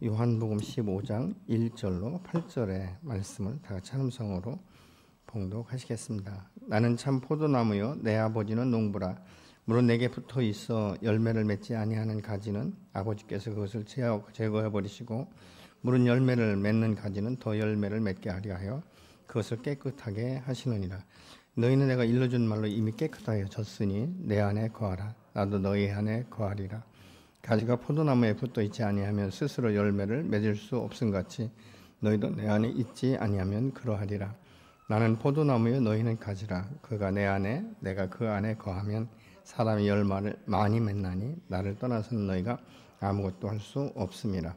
요한복음 15장 1절로 8절의 말씀을 다 같이 함성으로 봉독하시겠습니다. 나는 참 포도나무요 내 아버지는 농부라. 물은 내게 붙어 있어 열매를 맺지 아니하는 가지는 아버지께서 그것을 제거해 버리시고 물은 열매를 맺는 가지는 더 열매를 맺게 하려 하여 그것을 깨끗하게 하시느니라. 너희는 내가 일러준 말로 이미 깨끗하여졌으니 내 안에 거하라. 나도 너희 안에 거하리라. 가지가 포도나무에 붙어 있지 아니하면 스스로 열매를 맺을 수 없음같이 너희도 내 안에 있지 아니하면 그러하리라. 나는 포도나무요 너희는 가지라. 그가 내 안에 내가 그 안에 거하면 사람이 열매를 많이 맺나니 나를 떠나서는 너희가 아무것도 할 수 없음이라.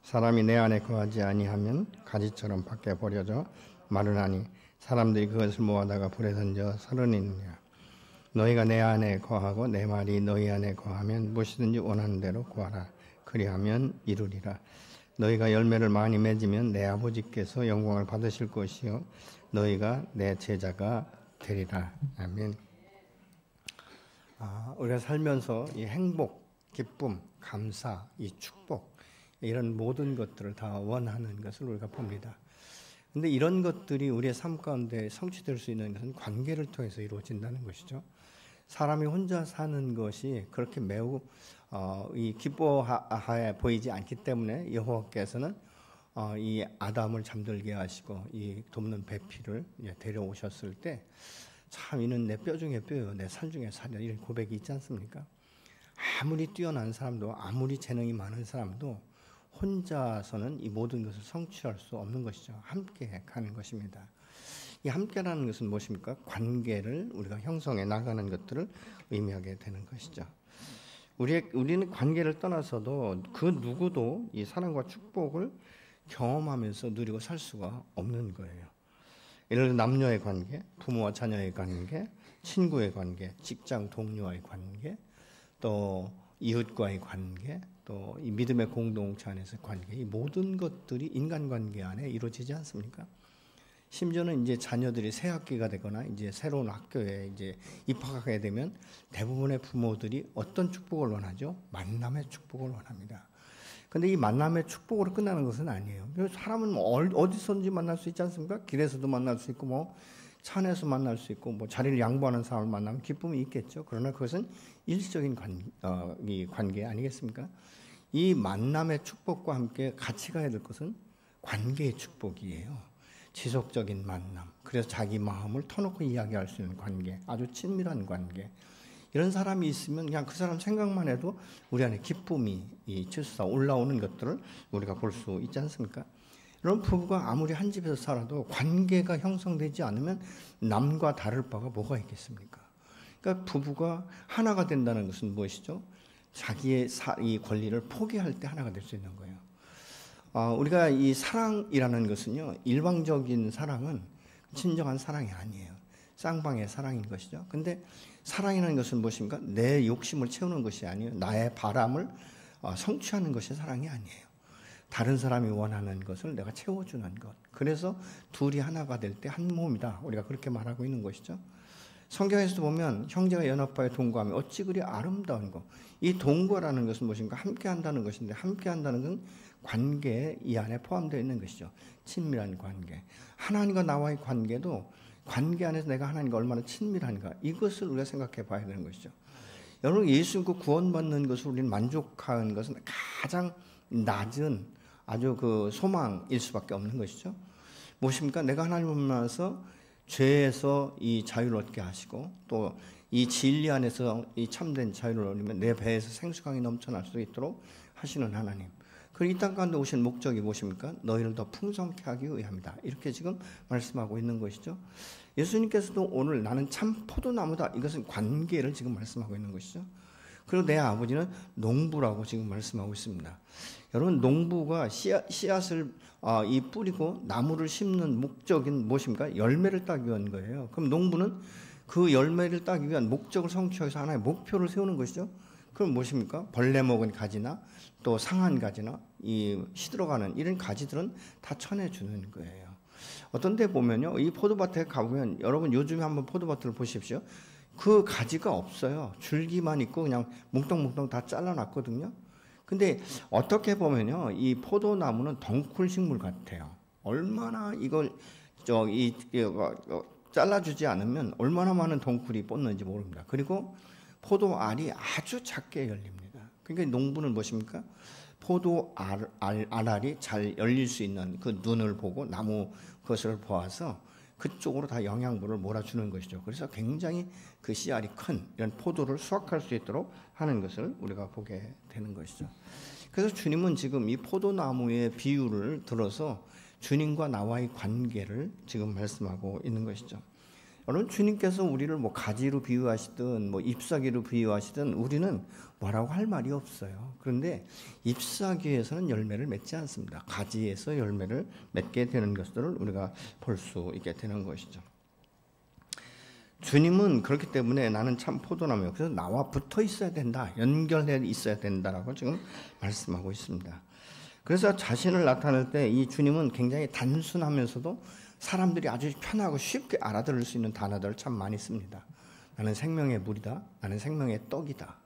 사람이 내 안에 거하지 아니하면 가지처럼 밖에 버려져 마르나니 사람들이 그것을 모아다가 불에 던져 살으느니라. 너희가 내 안에 거하고 내 말이 너희 안에 거하면 무엇이든지 원하는 대로 구하라. 그리하면 이루리라. 너희가 열매를 많이 맺으면 내 아버지께서 영광을 받으실 것이요 너희가 내 제자가 되리라. 아멘. 우리가 살면서 이 행복, 기쁨, 감사, 이 축복 이런 모든 것들을 다 원하는 것을 우리가 봅니다. 그런데 이런 것들이 우리의 삶 가운데 성취될 수 있는 것은 관계를 통해서 이루어진다는 것이죠. 사람이 혼자 사는 것이 그렇게 매우 기뻐해 보이지 않기 때문에 여호와께서는 이 아담을 잠들게 하시고 이 돕는 배필을 데려오셨을 때 참 이는 내 뼈 중에 뼈요 내 살 중에 살이야 이런 고백이 있지 않습니까? 아무리 뛰어난 사람도 아무리 재능이 많은 사람도 혼자서는 이 모든 것을 성취할 수 없는 것이죠. 함께 가는 것입니다. 이 함께라는 것은 무엇입니까? 관계를 우리가 형성해 나가는 것들을 의미하게 되는 것이죠. 우리는 관계를 떠나서도 그 누구도 이 사랑과 축복을 경험하면서 누리고 살 수가 없는 거예요. 예를 들어 남녀의 관계, 부모와 자녀의 관계, 친구의 관계, 직장 동료와의 관계, 또 이웃과의 관계, 또 이 믿음의 공동체 안에서의 관계, 이 모든 것들이 인간관계 안에 이루어지지 않습니까? 심지어는 이제 자녀들이 새 학기가 되거나 이제 새로운 학교에 이제 입학하게 되면 대부분의 부모들이 어떤 축복을 원하죠? 만남의 축복을 원합니다. 근데 이 만남의 축복으로 끝나는 것은 아니에요. 사람은 어디서든지 만날 수 있지 않습니까? 길에서도 만날 수 있고 뭐 차 안에서 만날 수 있고 뭐 자리를 양보하는 사람을 만나면 기쁨이 있겠죠. 그러나 그것은 일시적인 이 관계 아니겠습니까? 이 만남의 축복과 함께 같이 가야 될 것은 관계의 축복이에요. 지속적인 만남, 그래서 자기 마음을 터놓고 이야기할 수 있는 관계, 아주 친밀한 관계. 이런 사람이 있으면 그냥 그 사람 생각만 해도 우리 안에 기쁨이 치솟아 올라오는 것들을 우리가 볼 수 있지 않습니까? 이런 부부가 아무리 한 집에서 살아도 관계가 형성되지 않으면 남과 다를 바가 뭐가 있겠습니까? 그러니까 부부가 하나가 된다는 것은 무엇이죠? 자기의 이 권리를 포기할 때 하나가 될 수 있는 거예요. 우리가 이 사랑이라는 것은요, 일방적인 사랑은 진정한 사랑이 아니에요. 쌍방의 사랑인 것이죠. 근데 사랑이라는 것은 무엇입니까? 내 욕심을 채우는 것이 아니에요. 나의 바람을 성취하는 것이 사랑이 아니에요. 다른 사람이 원하는 것을 내가 채워주는 것. 그래서 둘이 하나가 될 때 한 몸이다. 우리가 그렇게 말하고 있는 것이죠. 성경에서도 보면 형제가 연합하여 동거하면 어찌 그리 아름다운 거. 이 동거라는 것은 무엇인가? 함께 한다는 것인데 함께 한다는 건 관계 이 안에 포함되어 있는 것이죠. 친밀한 관계. 하나님과 나와의 관계도 관계 안에서 내가 하나님과 얼마나 친밀한가. 이것을 우리가 생각해 봐야 되는 것이죠. 여러분 예수 믿고 구원받는 것을 우리는 만족하는 것은 가장 낮은 아주 그 소망일 수밖에 없는 것이죠. 무엇입니까? 내가 하나님을 만나서 죄에서 이 자유를 얻게 하시고 또 이 진리 안에서 이 참된 자유를 얻으면 내 배에서 생수강이 넘쳐날 수 있도록 하시는 하나님. 그리고 이 땅 가운데 오신 목적이 무엇입니까? 너희를 더 풍성케 하기 위함이다. 이렇게 지금 말씀하고 있는 것이죠. 예수님께서도 오늘 나는 참 포도나무다. 이것은 관계를 지금 말씀하고 있는 것이죠. 그리고 내 아버지는 농부라고 지금 말씀하고 있습니다. 여러분 농부가 씨앗을 뿌리고 나무를 심는 목적인 무엇입니까? 열매를 따기 위한 거예요. 그럼 농부는 그 열매를 따기 위한 목적을 성취하기 위해서 하나의 목표를 세우는 것이죠. 그럼 무엇입니까? 벌레 먹은 가지나 또 상한 가지나 이 시들어가는 이런 가지들은 다 쳐내주는 거예요. 어떤 데 보면요. 이 포도밭에 가보면 여러분 요즘에 한번 포도밭을 보십시오. 그 가지가 없어요. 줄기만 있고 그냥 뭉텅뭉텅 다 잘라놨거든요. 근데 어떻게 보면요, 이 포도나무는 덩쿨 식물 같아요. 얼마나 이걸 잘라주지 않으면 얼마나 많은 덩쿨이 뻗는지 모릅니다. 그리고 포도 알이 아주 작게 열립니다. 그러니까 농부는 무엇입니까? 포도 알알이 잘 열릴 수 있는 그 눈을 보고 나무 것을 보아서 그쪽으로 다 영양분을 몰아주는 것이죠. 그래서 굉장히 그 씨알이 큰 이런 포도를 수확할 수 있도록 하는 것을 우리가 보게 되는 것이죠. 그래서 주님은 지금 이 포도나무의 비유를 들어서 주님과 나와의 관계를 지금 말씀하고 있는 것이죠. 여러분, 주님께서 우리를 뭐 가지로 비유하시든 뭐 잎사귀로 비유하시든 우리는 뭐라고 할 말이 없어요. 그런데 잎사귀에서는 열매를 맺지 않습니다. 가지에서 열매를 맺게 되는 것들을 우리가 볼 수 있게 되는 것이죠. 주님은 그렇기 때문에 나는 참 포도나무예요. 그래서 나와 붙어 있어야 된다. 연결해 있어야 된다라고 지금 말씀하고 있습니다. 그래서 자신을 나타낼 때 이 주님은 굉장히 단순하면서도 사람들이 아주 편하고 쉽게 알아들을 수 있는 단어들을 참 많이 씁니다. 나는 생명의 물이다. 나는 생명의 떡이다.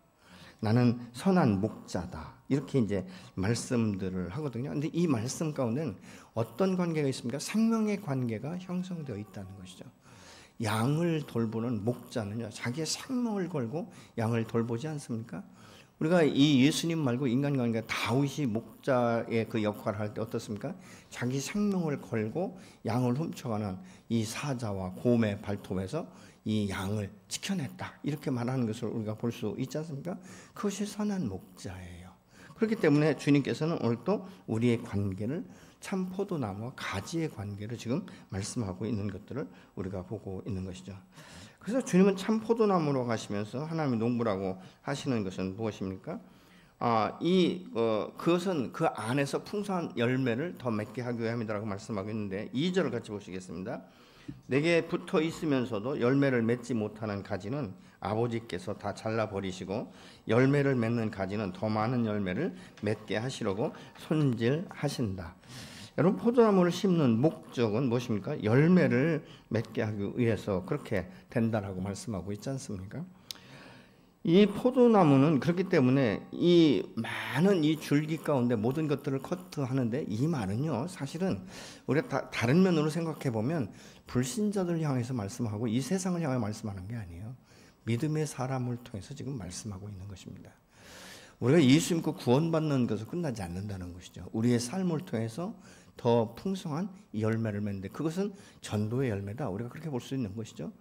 나는 선한 목자다. 이렇게 이제 말씀들을 하거든요. 근데 이 말씀 가운데는 어떤 관계가 있습니까? 생명의 관계가 형성되어 있다는 것이죠. 양을 돌보는 목자는요, 자기의 생명을 걸고 양을 돌보지 않습니까? 우리가 이 예수님 말고 인간관계 다윗이 목자의 그 역할을 할 때 어떻습니까? 자기 생명을 걸고 양을 훔쳐가는 이 사자와 곰의 발톱에서 이 양을 지켜냈다. 이렇게 말하는 것을 우리가 볼 수 있지 않습니까? 그것이 선한 목자예요. 그렇기 때문에 주님께서는 오늘 또 우리의 관계를 참 포도나무와 가지의 관계를 지금 말씀하고 있는 것들을 우리가 보고 있는 것이죠. 그래서 주님은 참 포도나무로 가시면서 하나님의 농부라고 하시는 것은 무엇입니까? 그것은 그 안에서 풍성한 열매를 더 맺게 하기 위함이라고 말씀하고 있는데 2절을 같이 보시겠습니다. 내게 붙어 있으면서도 열매를 맺지 못하는 가지는 아버지께서 다 잘라버리시고 열매를 맺는 가지는 더 많은 열매를 맺게 하시려고 손질하신다. 여러분, 포도나무를 심는 목적은 무엇입니까? 열매를 맺게 하기 위해서 그렇게 된다라고 말씀하고 있지 않습니까? 이 포도나무는 그렇기 때문에 이 많은 이 줄기 가운데 모든 것들을 커트하는데 이 말은요, 사실은 우리가 다른 면으로 생각해 보면 불신자들 향해서 말씀하고 이 세상을 향해 말씀하는 게 아니에요. 믿음의 사람을 통해서 지금 말씀하고 있는 것입니다. 우리가 예수 믿고 구원받는 것은 끝나지 않는다는 것이죠. 우리의 삶을 통해서 더 풍성한 열매를 맺는데 그것은 전도의 열매다. 우리가 그렇게 볼 수 있는 것이죠.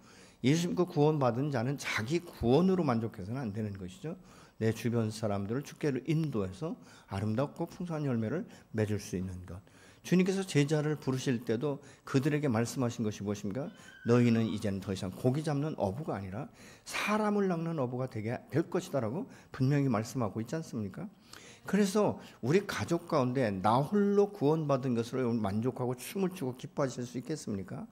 예수 믿고 구원받은 자는 자기 구원으로 만족해서는 안 되는 것이죠. 내 주변 사람들을 주께로 인도해서 아름답고 풍성한 열매를 맺을 수 있는 것. 주님께서 제자를 부르실 때도 그들에게 말씀하신 것이 무엇입니까? 너희는 이제는 더 이상 고기 잡는 어부가 아니라 사람을 낚는 어부가 되게 될 것이다라고 분명히 말씀하고 있지 않습니까? 그래서 우리 가족 가운데 나 홀로 구원받은 것으로 만족하고 춤을 추고 기뻐하실 수 있겠습니까?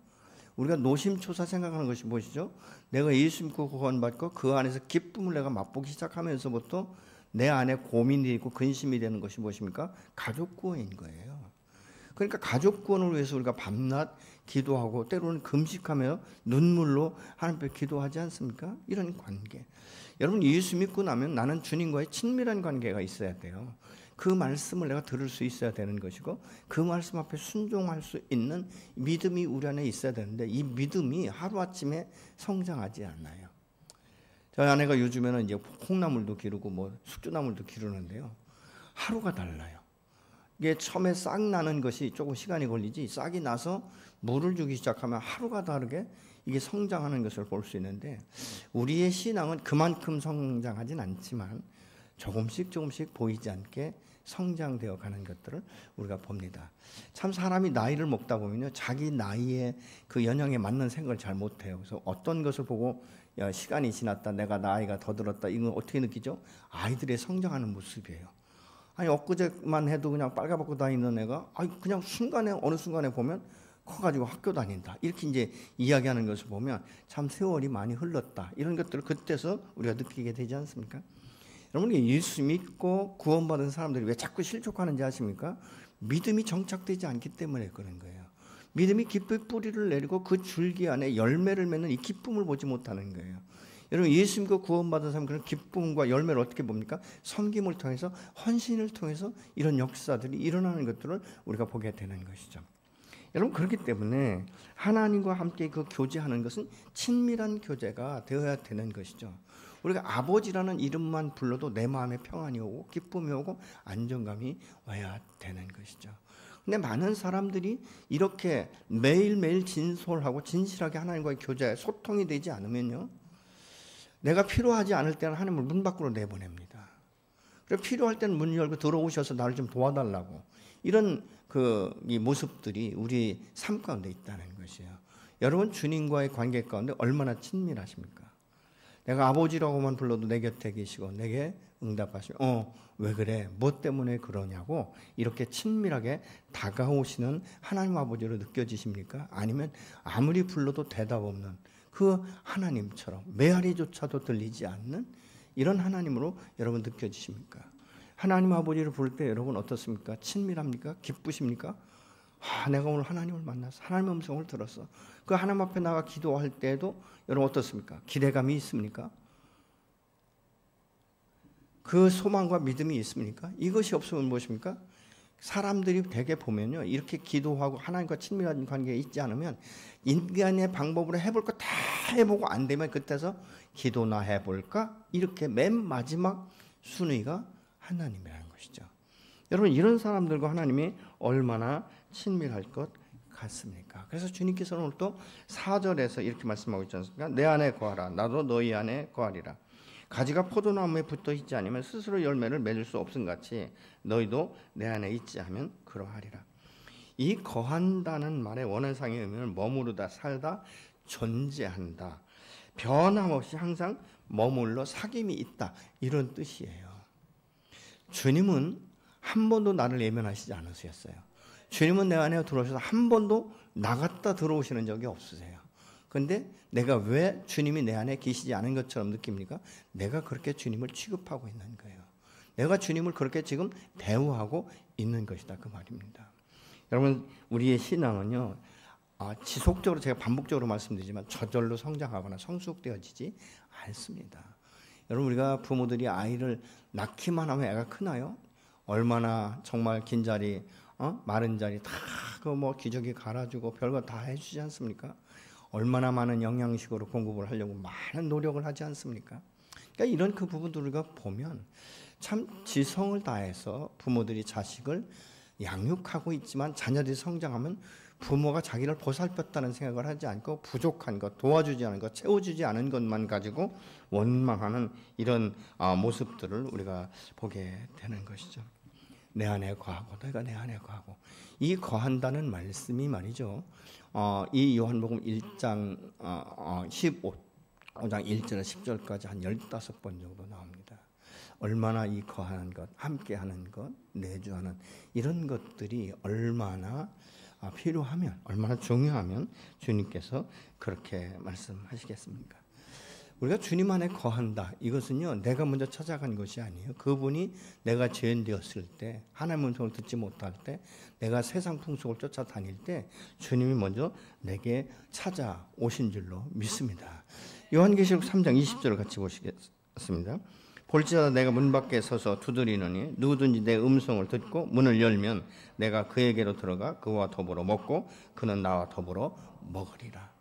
우리가 노심초사 생각하는 것이 무엇이죠? 내가 예수 믿고 구원받고 그 안에서 기쁨을 내가 맛보기 시작하면서부터 내 안에 고민이 있고 근심이 되는 것이 무엇입니까? 가족 구원인 거예요. 그러니까 가족 구원을 위해서 우리가 밤낮 기도하고 때로는 금식하며 눈물로 하나님 앞에 기도하지 않습니까? 이런 관계. 여러분, 예수 믿고 나면 나는 주님과의 친밀한 관계가 있어야 돼요. 그 말씀을 내가 들을 수 있어야 되는 것이고 그 말씀 앞에 순종할 수 있는 믿음이 우리 안에 있어야 되는데 이 믿음이 하루아침에 성장하지 않아요. 저희 아내가 요즘에는 이제 콩나물도 기르고 뭐 숙주나물도 기르는데요. 하루가 달라요. 이게 처음에 싹 나는 것이 조금 시간이 걸리지 싹이 나서 물을 주기 시작하면 하루가 다르게 이게 성장하는 것을 볼 수 있는데 우리의 신앙은 그만큼 성장하진 않지만 조금씩 보이지 않게 성장되어 가는 것들을 우리가 봅니다. 참 사람이 나이를 먹다 보면요, 자기 나이에 그 연령에 맞는 생각을 잘 못해요. 그래서 어떤 것을 보고 야, 시간이 지났다, 내가 나이가 더 들었다, 이건 어떻게 느끼죠? 아이들의 성장하는 모습이에요. 아니 엊그제만 해도 그냥 빨가벗고 다니는 애가 그냥 어느 순간에 보면 커가지고 학교 다닌다, 이렇게 이제 이야기하는 것을 보면 참 세월이 많이 흘렀다, 이런 것들을 그때서 우리가 느끼게 되지 않습니까? 여러분, 예수 믿고 구원받은 사람들이 왜 자꾸 실족하는지 아십니까? 믿음이 정착되지 않기 때문에 그런 거예요. 믿음이 깊이 뿌리를 내리고 그 줄기 안에 열매를 맺는 이 기쁨을 보지 못하는 거예요. 여러분 예수 믿고 구원받은 사람 그런 기쁨과 열매를 어떻게 봅니까? 섬김을 통해서 헌신을 통해서 이런 역사들이 일어나는 것들을 우리가 보게 되는 것이죠. 여러분 그렇기 때문에 하나님과 함께 그 교제하는 것은 친밀한 교제가 되어야 되는 것이죠. 우리가 아버지라는 이름만 불러도 내 마음에 평안이 오고 기쁨이 오고 안정감이 와야 되는 것이죠. 근데 많은 사람들이 이렇게 매일매일 진솔하고 진실하게 하나님과의 교제에 소통이 되지 않으면요, 내가 필요하지 않을 때는 하나님을 문 밖으로 내보냅니다. 그래서 필요할 때는 문 열고 들어오셔서 나를 좀 도와달라고, 이런 이 모습들이 우리 삶 가운데 있다는 것이에요. 여러분 주님과의 관계 가운데 얼마나 친밀하십니까? 내가 아버지라고만 불러도 내 곁에 계시고 내게 응답하시고 왜 그래? 뭐 때문에 그러냐고 이렇게 친밀하게 다가오시는 하나님 아버지로 느껴지십니까? 아니면 아무리 불러도 대답 없는 그 하나님처럼 메아리조차도 들리지 않는 이런 하나님으로 여러분 느껴지십니까? 하나님 아버지를 부를 때 여러분 어떻습니까? 친밀합니까? 기쁘십니까? 내가 오늘 하나님을 만나서 하나님의 음성을 들었어. 그 하나님 앞에 나가 기도할 때도 여러분 어떻습니까? 기대감이 있습니까? 그 소망과 믿음이 있습니까? 이것이 없으면 무엇입니까? 사람들이 대개 보면요, 이렇게 기도하고 하나님과 친밀한 관계에 있지 않으면 인간의 방법으로 해볼 거 다 해보고 안 되면 그때서 기도나 해볼까? 이렇게 맨 마지막 순위가 하나님이라는 것이죠. 여러분 이런 사람들과 하나님이 얼마나 친밀할 것 같습니까? 그래서 주님께서는 오늘 또 4절에서 이렇게 말씀하고 있지 않습니까? 내 안에 거하라 나도 너희 안에 거하리라. 가지가 포도나무에 붙어 있지 않으면 스스로 열매를 맺을 수 없음 같이 너희도 내 안에 있지 하면 그러하리라. 이 거한다는 말의 원어상의 의미는 머무르다, 살다, 존재한다, 변함없이 항상 머물러 사귐이 있다, 이런 뜻이에요. 주님은 한 번도 나를 외면하시지 않으셨어요. 주님은 내 안에 들어오셔서 한 번도 나갔다 들어오시는 적이 없으세요. 그런데 내가 왜 주님이 내 안에 계시지 않은 것처럼 느낍니까? 내가 그렇게 주님을 취급하고 있는 거예요. 내가 주님을 그렇게 지금 대우하고 있는 것이다, 그 말입니다. 여러분 우리의 신앙은요, 지속적으로 제가 반복적으로 말씀드리지만 저절로 성장하거나 성숙되어지지 않습니다. 여러분 우리가 부모들이 아이를 낳기만 하면 애가 크나요? 얼마나 정말 긴 자리, 마른 자리 다 그 뭐 기저귀 갈아주고 별거 다 해주지 않습니까? 얼마나 많은 영양식으로 공급을 하려고 많은 노력을 하지 않습니까? 그러니까 이런 그 부분들을 보면 참 지성을 다해서 부모들이 자식을 양육하고 있지만 자녀들이 성장하면 부모가 자기를 보살폈다는 생각을 하지 않고 부족한 것, 도와주지 않은 것, 채워주지 않은 것만 가지고 원망하는 이런 모습들을 우리가 보게 되는 것이죠. 내 안에 거하고 너희가 내 안에 거하고, 이 거한다는 말씀이 말이죠, 이 요한복음 1장 15장 1절에서 10절까지 한 15번 정도 나옵니다. 얼마나 이 거하는 것, 함께하는 것, 내주하는 이런 것들이 얼마나 필요하면, 얼마나 중요하면 주님께서 그렇게 말씀하시겠습니까? 우리가 주님 안에 거한다, 이것은요 내가 먼저 찾아간 것이 아니에요. 그분이 내가 죄인 되었을 때, 하나님의 음성을 듣지 못할 때, 내가 세상 풍속을 쫓아다닐 때 주님이 먼저 내게 찾아오신 줄로 믿습니다. 요한계시록 3장 20절을 같이 보시겠습니다. 볼지어다 내가 문 밖에 서서 두드리노니 누구든지 내 음성을 듣고 문을 열면 내가 그에게로 들어가 그와 더불어 먹고 그는 나와 더불어 먹으리라.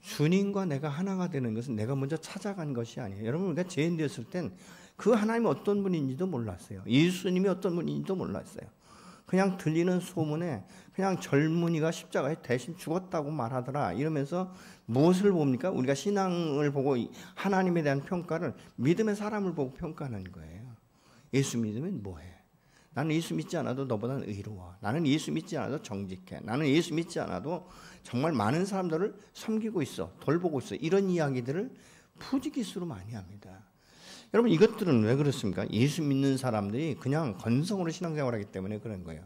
주님과 내가 하나가 되는 것은 내가 먼저 찾아간 것이 아니에요. 여러분 우리가 죄인 되었을 땐 그 하나님이 어떤 분인지도 몰랐어요. 예수님이 어떤 분인지도 몰랐어요. 그냥 들리는 소문에 그냥 젊은이가 십자가에 대신 죽었다고 말하더라 이러면서 무엇을 봅니까? 우리가 신앙을 보고 하나님에 대한 평가를 믿음의 사람을 보고 평가하는 거예요. 예수 믿으면 뭐해? 나는 예수 믿지 않아도 너보다는 의로워. 나는 예수 믿지 않아도 정직해. 나는 예수 믿지 않아도 정말 많은 사람들을 섬기고 있어, 돌보고 있어. 이런 이야기들을 푸지기수로 많이 합니다. 여러분 이것들은 왜 그렇습니까? 예수 믿는 사람들이 그냥 건성으로 신앙생활하기 때문에 그런 거예요.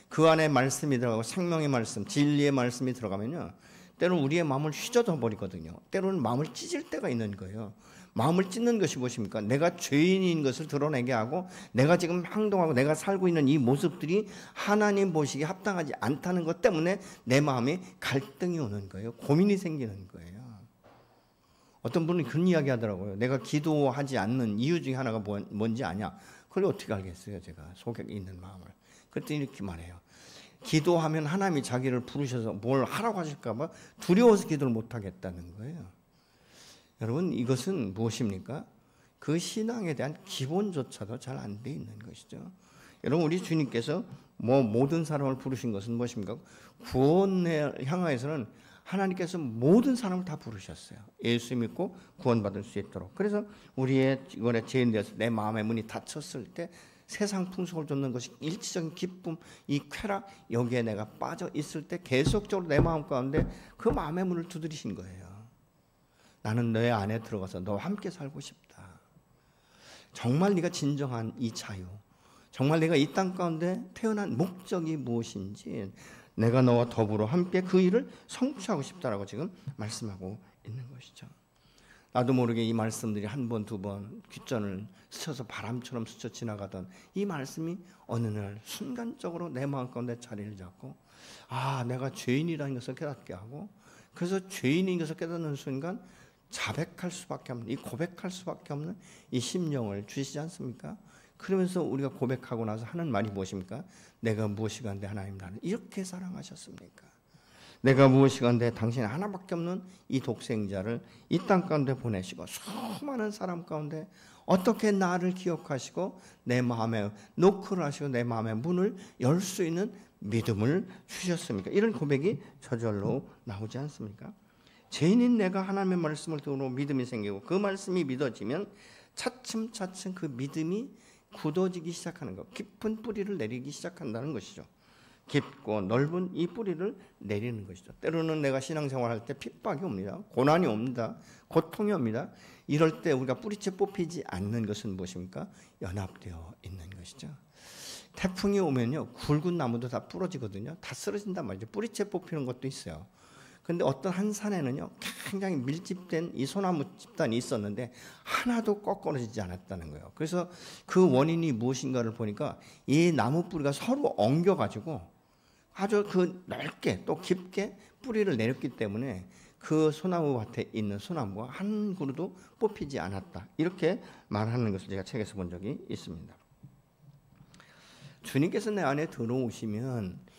그 안에 말씀이 들어가고 생명의 말씀, 진리의 말씀이 들어가면요, 때로는 우리의 마음을 휘저어 버리거든요. 때로는 마음을 찢을 때가 있는 거예요. 마음을 찢는 것이 무엇입니까? 내가 죄인인 것을 드러내게 하고 내가 지금 행동하고 내가 살고 있는 이 모습들이 하나님 보시기에 합당하지 않다는 것 때문에 내 마음에 갈등이 오는 거예요. 고민이 생기는 거예요. 어떤 분은 그런 이야기 하더라고요. 내가 기도하지 않는 이유 중에 하나가 뭔지 아냐? 그걸 어떻게 알겠어요, 제가 속에 있는 마음을. 그때 이렇게 말해요. 기도하면 하나님이 자기를 부르셔서 뭘 하라고 하실까 봐 두려워서 기도를 못 하겠다는 거예요. 여러분, 이것은 무엇입니까? 그 신앙에 대한 기본조차도 잘 안 돼 있는 것이죠. 여러분, 우리 주님께서 모든 사람을 부르신 것은 무엇입니까? 구원을 향하여서는 하나님께서 모든 사람을 다 부르셨어요. 예수 믿고 구원받을 수 있도록. 그래서 우리의 이번에 죄인 되어서 내 마음의 문이 닫혔을 때 세상 풍속을 쫓는 것이 일시적인 기쁨, 이 쾌락, 여기에 내가 빠져 있을 때 계속적으로 내 마음 가운데 그 마음의 문을 두드리신 거예요. 나는 너의 안에 들어가서 너와 함께 살고 싶다. 정말 네가 진정한 이 자유, 정말 내가 이 땅 가운데 태어난 목적이 무엇인지 내가 너와 더불어 함께 그 일을 성취하고 싶다라고 지금 말씀하고 있는 것이죠. 나도 모르게 이 말씀들이 한 번, 두 번 귓전을 스쳐서 바람처럼 스쳐 지나가던 이 말씀이 어느 날 순간적으로 내 마음 가운데 자리를 잡고 내가 죄인이라는 것을 깨닫게 하고 그래서 죄인인 것을 깨닫는 순간 자백할 수밖에 없는, 이 고백할 수밖에 없는 이 심령을 주시지 않습니까? 그러면서 우리가 고백하고 나서 하는 말이 무엇입니까? 내가 무엇이간데 하나님 나를 이렇게 사랑하셨습니까? 내가 무엇이간데 당신 하나밖에 없는 이 독생자를 이 땅 가운데 보내시고 수많은 사람 가운데 어떻게 나를 기억하시고 내 마음에 노크를 하시고 내 마음의 문을 열 수 있는 믿음을 주셨습니까? 이런 고백이 저절로 나오지 않습니까? 죄인인 내가 하나님의 말씀을 들으로 믿음이 생기고 그 말씀이 믿어지면 차츰차츰 그 믿음이 굳어지기 시작하는 것, 깊은 뿌리를 내리기 시작한다는 것이죠. 깊고 넓은 이 뿌리를 내리는 것이죠. 때로는 내가 신앙생활할 때 핍박이 옵니다. 고난이 옵니다. 고통이 옵니다. 이럴 때 우리가 뿌리채 뽑히지 않는 것은 무엇입니까? 연합되어 있는 것이죠. 태풍이 오면요, 굵은 나무도 다 부러지거든요. 다 쓰러진단 말이죠. 뿌리채 뽑히는 것도 있어요. 근데 어떤 한 산에는요, 굉장히 밀집된 이 소나무 집단이 있었는데 하나도 꺾어지지 않았다는 거예요. 그래서 그 원인이 무엇인가를 보니까 이 나무 뿌리가 서로 엉겨가지고 아주 그 넓게 또 깊게 뿌리를 내렸기 때문에 그 소나무 밭에 있는 소나무가 한 그루도 뽑히지 않았다. 이렇게 말하는 것을 제가 책에서 본 적이 있습니다. 주님께서 내 안에 들어오시면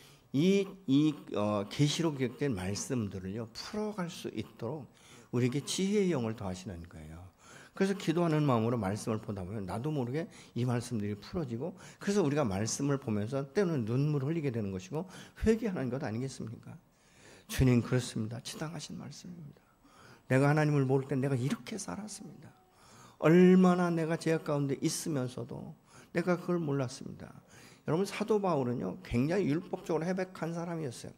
계시로 기록된 말씀들을요 풀어갈 수 있도록 우리에게 지혜의 영을 더하시는 거예요. 그래서 기도하는 마음으로 말씀을 보다 보면 나도 모르게 이 말씀들이 풀어지고 그래서 우리가 말씀을 보면서 때로는 눈물을 흘리게 되는 것이고 회개하는 것 아니겠습니까? 주님 그렇습니다. 지당하신 말씀입니다. 내가 하나님을 모를 때 내가 이렇게 살았습니다. 얼마나 내가 죄악 가운데 있으면서도 내가 그걸 몰랐습니다. 여러분 사도 바울은요 굉장히 율법적으로 해백한 사람이었어요.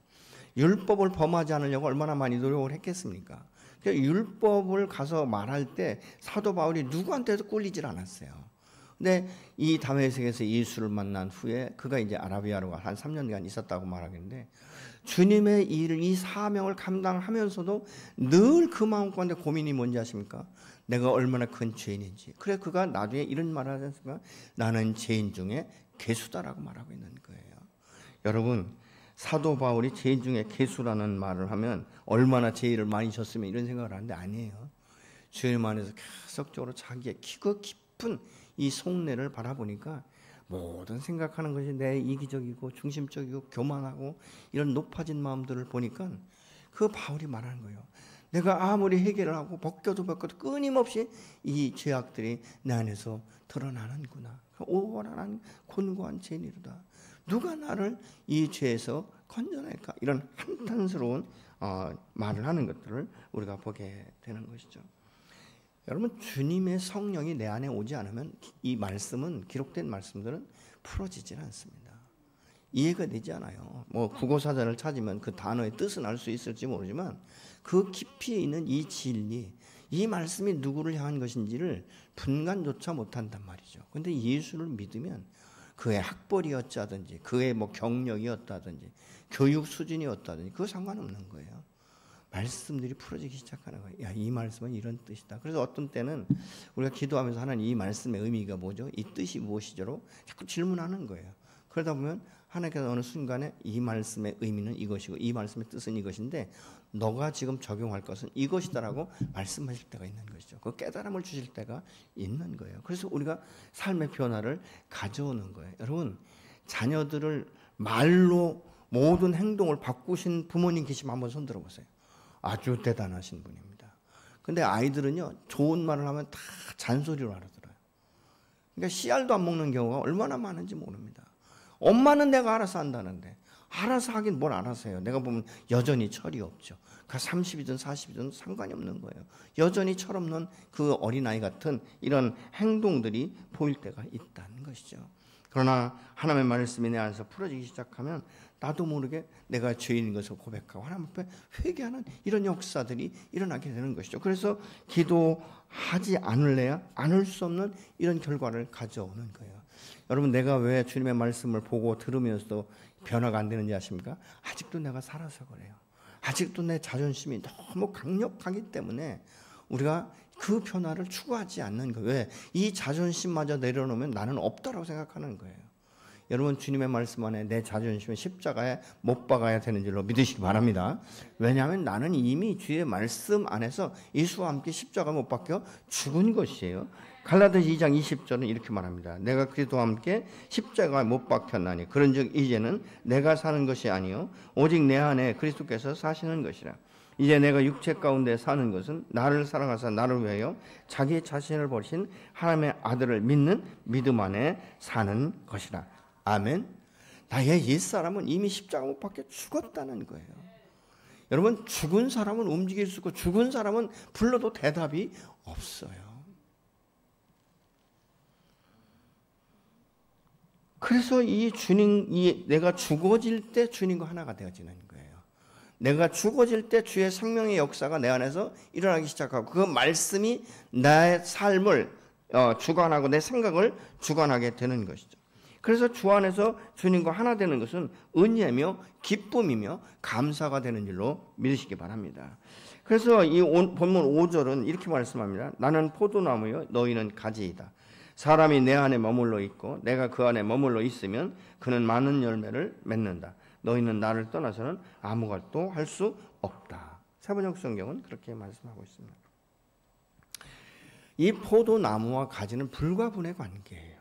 율법을 범하지 않으려고 얼마나 많이 노력을 했겠습니까? 그러니까 율법을 가서 말할 때 사도 바울이 누구한테도 꿀리질 않았어요. 근데 이 다메섹에서 예수를 만난 후에 그가 이제 아라비아로 한 3년간 있었다고 말하겠는데 주님의 일을 이 사명을 감당하면서도 늘 그 마음 가운데 고민이 뭔지 아십니까? 내가 얼마나 큰 죄인인지. 그래 그가 나중에 이런 말을 하지 않습니까? 나는 죄인 중에 괴수다라고 말하고 있는 거예요. 여러분 사도 바울이 죄인 중에 괴수라는 말을 하면 얼마나 죄를 많이 졌으면 이런 생각을 하는데 아니에요. 주님 안에서 계속적으로 자기의 키가 깊은 이 속내를 바라보니까 모든 생각하는 것이 내 이기적이고 중심적이고 교만하고 이런 높아진 마음들을 보니까 그 바울이 말하는 거예요. 내가 아무리 해결을 하고 벗겨도 끊임없이 이 죄악들이 내 안에서 드러나는구나. 오만한 곤고한 죄인이로다. 누가 나를 이 죄에서 건져낼까? 이런 한탄스러운 말을 하는 것들을 우리가 보게 되는 것이죠. 여러분 주님의 성령이 내 안에 오지 않으면 이 말씀은 기록된 말씀들은 풀어지질 않습니다. 이해가 되지 않아요. 국어사전을 찾으면 그 단어의 뜻은 알 수 있을지 모르지만 그 깊이에 있는 이 진리, 이 말씀이 누구를 향한 것인지를 분간조차 못한단 말이죠. 그런데 예수를 믿으면 그의 학벌이 어쩌든지 그의 경력이 어떠든지 교육 수준이 어떠든지 그거 상관없는 거예요. 말씀들이 풀어지기 시작하는 거예요. 야, 이 말씀은 이런 뜻이다. 그래서 어떤 때는 우리가 기도하면서 하나님 이 말씀의 의미가 뭐죠? 이 뜻이 무엇이죠? 자꾸 질문하는 거예요. 그러다 보면 하나님께서 어느 순간에 이 말씀의 의미는 이것이고 이 말씀의 뜻은 이것인데 너가 지금 적용할 것은 이것이다라고 말씀하실 때가 있는 것이죠. 그 깨달음을 주실 때가 있는 거예요. 그래서 우리가 삶의 변화를 가져오는 거예요. 여러분, 자녀들을 말로 모든 행동을 바꾸신 부모님 계시면 한번 손 들어보세요. 아주 대단하신 분입니다. 근데 아이들은요, 좋은 말을 하면 다 잔소리로 알아들어요. 그러니까 씨알도 안 먹는 경우가 얼마나 많은지 모릅니다. 엄마는 내가 알아서 한다는데 알아서 하긴 뭘 알아서 해요. 내가 보면 여전히 철이 없죠. 그 30이든 40이든 상관이 없는 거예요. 여전히 철없는 그 어린아이 같은 이런 행동들이 보일 때가 있다는 것이죠. 그러나 하나님의 말씀이 내 안에서 풀어지기 시작하면 나도 모르게 내가 죄인인 것을 고백하고 하나님 앞에 회개하는 이런 역사들이 일어나게 되는 것이죠. 그래서 기도하지 않을래야 않을 수 없는 이런 결과를 가져오는 거예요. 여러분, 내가 왜 주님의 말씀을 보고 들으면서도 변화가 안 되는지 아십니까? 아직도 내가 살아서 그래요. 아직도 내 자존심이 너무 강력하기 때문에 우리가 그 변화를 추구하지 않는 거예요. 왜? 이 자존심마저 내려놓으면 나는 없다라고 생각하는 거예요. 여러분, 주님의 말씀 안에 내 자존심을 십자가에 못 박아야 되는 줄로 믿으시기 바랍니다. 왜냐하면 나는 이미 주의 말씀 안에서 예수와 함께 십자가 못 박혀 죽은 것이에요. 갈라디아서 2장 20절은 이렇게 말합니다. 내가 그리스도와 함께 십자가에 못 박혔나니 그런즉 이제는 내가 사는 것이 아니요 오직 내 안에 그리스도께서 사시는 것이라. 이제 내가 육체 가운데 사는 것은 나를 사랑하사 나를 위하여 자기 자신을 버리신 하나님의 아들을 믿는 믿음 안에 사는 것이라. 아멘. 나의 옛사람은 이미 십자가 못 박혀 죽었다는 거예요. 여러분, 죽은 사람은 움직일 수 있고 죽은 사람은 불러도 대답이 없어요. 그래서 이 주님, 내가 죽어질 때 주님과 하나가 되어지는 거예요. 내가 죽어질 때 주의 생명의 역사가 내 안에서 일어나기 시작하고 그 말씀이 나의 삶을 주관하고 내 생각을 주관하게 되는 것이죠. 그래서 주 안에서 주님과 하나 되는 것은 은혜며 기쁨이며 감사가 되는 줄로 믿으시기 바랍니다. 그래서 이 본문 5절은 이렇게 말씀합니다. 나는 포도나무요 너희는 가지이다. 사람이 내 안에 머물러 있고 내가 그 안에 머물러 있으면 그는 많은 열매를 맺는다. 너희는 나를 떠나서는 아무것도 할 수 없다. 세번역 성경은 그렇게 말씀하고 있습니다. 이 포도나무와 가지는 불과분의 관계예요.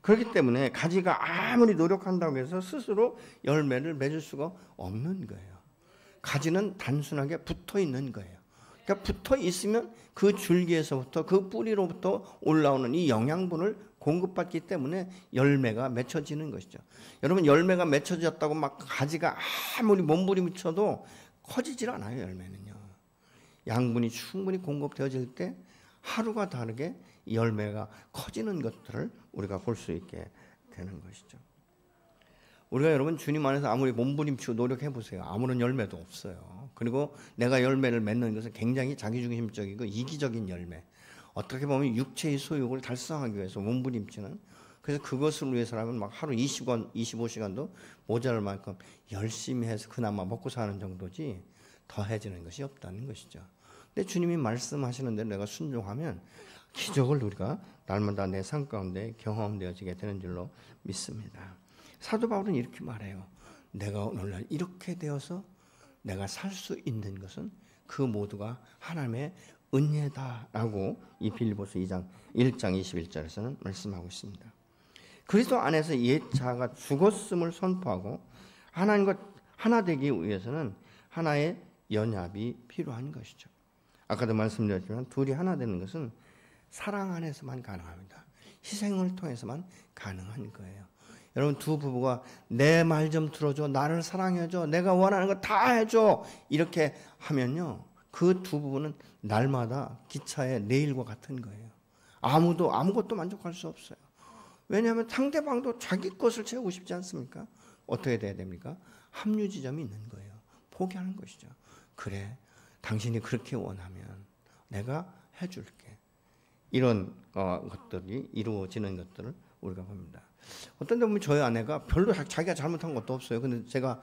그렇기 때문에 가지가 아무리 노력한다고 해서 스스로 열매를 맺을 수가 없는 거예요. 가지는 단순하게 붙어 있는 거예요. 그러니까 붙어 있으면 그 줄기에서부터 그 뿌리로부터 올라오는 이 영양분을 공급받기 때문에 열매가 맺혀지는 것이죠. 여러분, 열매가 맺혀졌다고 막 가지가 아무리 몸부림쳐도 커지질 않아요. 열매는요. 양분이 충분히 공급되어질 때 하루가 다르게 열매가 커지는 것들을 우리가 볼 수 있게 되는 것이죠. 우리가 여러분 주님 안에서 아무리 몸부림치고 노력해 보세요. 아무런 열매도 없어요. 그리고 내가 열매를 맺는 것은 굉장히 자기중심적이고 이기적인 열매. 어떻게 보면 육체의 소욕을 달성하기 위해서 몸부림치는. 그래서 그것을 위해서라면 막 하루 25시간도 모자랄 만큼 열심히 해서 그나마 먹고 사는 정도지 더해지는 것이 없다는 것이죠. 근데 주님이 말씀하시는 대로 내가 순종하면 기적을 우리가 날마다 내 삶 가운데 경험되어지게 되는 줄로 믿습니다. 사도 바울은 이렇게 말해요. 내가 오늘날 이렇게 되어서 내가 살 수 있는 것은 그 모두가 하나님의 은혜다라고 이 빌립보서 1장 21절에서는 말씀하고 있습니다. 그리스도 안에서 옛 자아가 죽었음을 선포하고 하나님과 하나 되기 위해서는 하나의 연합이 필요한 것이죠. 아까도 말씀드렸지만 둘이 하나 되는 것은 사랑 안에서만 가능합니다. 희생을 통해서만 가능한 거예요. 여러분, 두 부부가 내 말 좀 들어줘, 나를 사랑해줘, 내가 원하는 거 다 해줘 이렇게 하면요, 그 두 부부는 날마다 기차의 레일과 같은 거예요. 아무것도 만족할 수 없어요. 왜냐하면 상대방도 자기 것을 채우고 싶지 않습니까? 어떻게 돼야 됩니까? 합류 지점이 있는 거예요. 포기하는 것이죠. 그래, 당신이 그렇게 원하면 내가 해줄게. 이런 것들이 이루어지는 것들을 우리가 봅니다. 어떤 데 보면 저희 아내가 별로 자기가 잘못한 것도 없어요. 근데 제가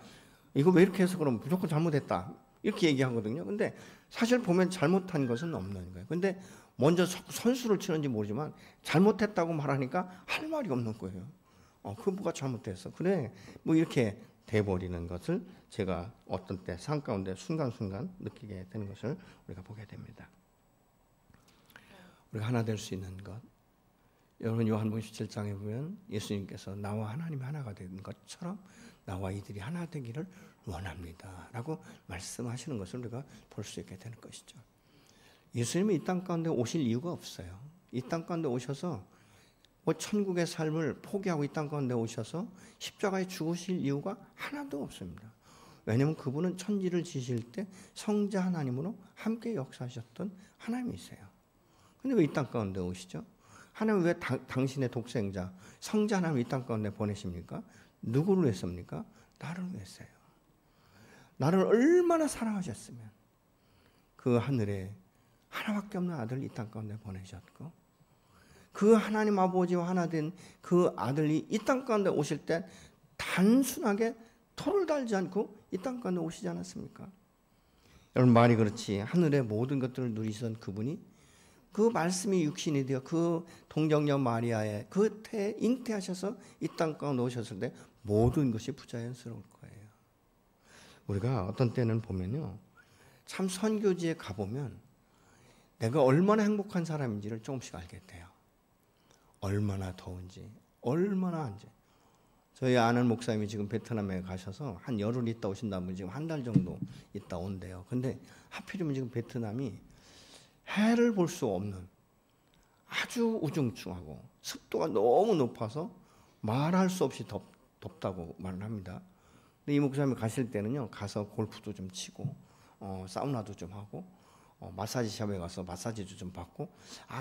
이거 왜 이렇게 해서 그럼 무조건 잘못했다 이렇게 얘기하거든요. 근데 사실 보면 잘못한 것은 없는 거예요. 근데 먼저 선수를 치는지 모르지만 잘못했다고 말하니까 할 말이 없는 거예요. 그 뭐가 잘못됐어? 그래. 뭐 이렇게 돼버리는 것을 제가 어떤 때 삶 가운데 순간순간 느끼게 되는 것을 우리가 보게 됩니다. 우리가 하나 될 수 있는 것. 여러분 요한복음 17장에 보면 예수님께서 나와 하나님이 하나가 된 것처럼 나와 이들이 하나 되기를 원합니다 라고 말씀하시는 것을 우리가 볼 수 있게 되는 것이죠. 예수님이 이 땅 가운데 오실 이유가 없어요. 이 땅 가운데 오셔서 뭐 천국의 삶을 포기하고 이 땅 가운데 오셔서 십자가에 죽으실 이유가 하나도 없습니다. 왜냐하면 그분은 천지를 지실 때 성자 하나님으로 함께 역사하셨던 하나님이세요. 근데 왜 이 땅 가운데 오시죠? 하나님 왜 당신의 독생자 성자 하나님 이 땅 가운데 보내십니까? 누구를 위해서입니까? 나를 위해서요. 나를 얼마나 사랑하셨으면 그 하늘에 하나밖에 없는 아들을 이 땅 가운데 보내셨고 그 하나님 아버지와 하나 된 그 아들이 이 땅 가운데 오실 때 단순하게 토를 달지 않고 이 땅 가운데 오시지 않았습니까? 여러분 말이 그렇지 하늘의 모든 것들을 누리신 그분이 그 말씀이 육신이 되어 그 동정녀 마리아의 그 태에 잉태하셔서 이 땅 가운데 오셨을 때 모든 것이 부자연스러울 거예요. 우리가 어떤 때는 보면요. 참 선교지에 가보면 내가 얼마나 행복한 사람인지를 조금씩 알게 돼요. 얼마나 더운지, 얼마나 한지. 저희 아는 목사님이 지금 베트남에 가셔서 한 열흘 있다 오신다면 지금 한 달 정도 있다 온대요. 근데 하필이면 지금 베트남이 해를 볼 수 없는 아주 우중충하고 습도가 너무 높아서 말할 수 없이 덥다고 말을 합니다. 근데 이 목사님이 가실 때는요, 가서 골프도 좀 치고, 사우나도 좀 하고, 마사지샵에 가서 마사지도 좀 받고,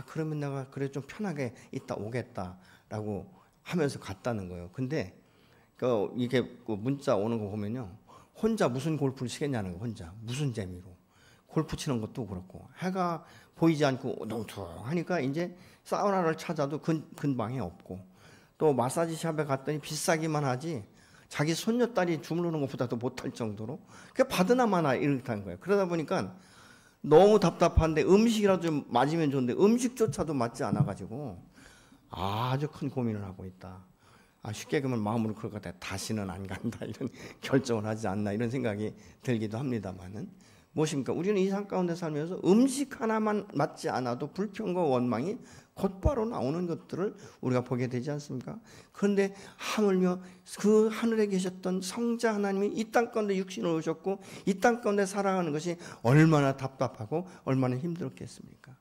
그러면 내가 그래 좀 편하게 있다 오겠다라고 하면서 갔다는 거예요. 근데 이게 문자 오는 거 보면요, 혼자 무슨 골프를 치겠냐는 거, 혼자 무슨 재미로 골프 치는 것도 그렇고 해가 보이지 않고 농퉁하니까 이제 사우나를 찾아도 근방에 없고 또 마사지샵에 갔더니 비싸기만 하지 자기 손녀딸이 주무르는 것보다도 못할 정도로 그냥 받으나 마나 이렇다는 거예요. 그러다 보니까 너무 답답한데 음식이라도 좀 맞으면 좋은데 음식조차도 맞지 않아가지고 아주 큰 고민을 하고 있다. 쉽게 그러면 마음으로 그럴 것 같아. 다시는 안 간다 이런 결정을 하지 않나 이런 생각이 들기도 합니다만은 무엇입니까? 우리는 이 삶 가운데 살면서 음식 하나만 맞지 않아도 불평과 원망이 곧바로 나오는 것들을 우리가 보게 되지 않습니까? 그런데 하물며 그 하늘에 계셨던 성자 하나님이 이 땅 가운데 육신을 오셨고 이 땅 가운데 살아가는 것이 얼마나 답답하고 얼마나 힘들었겠습니까?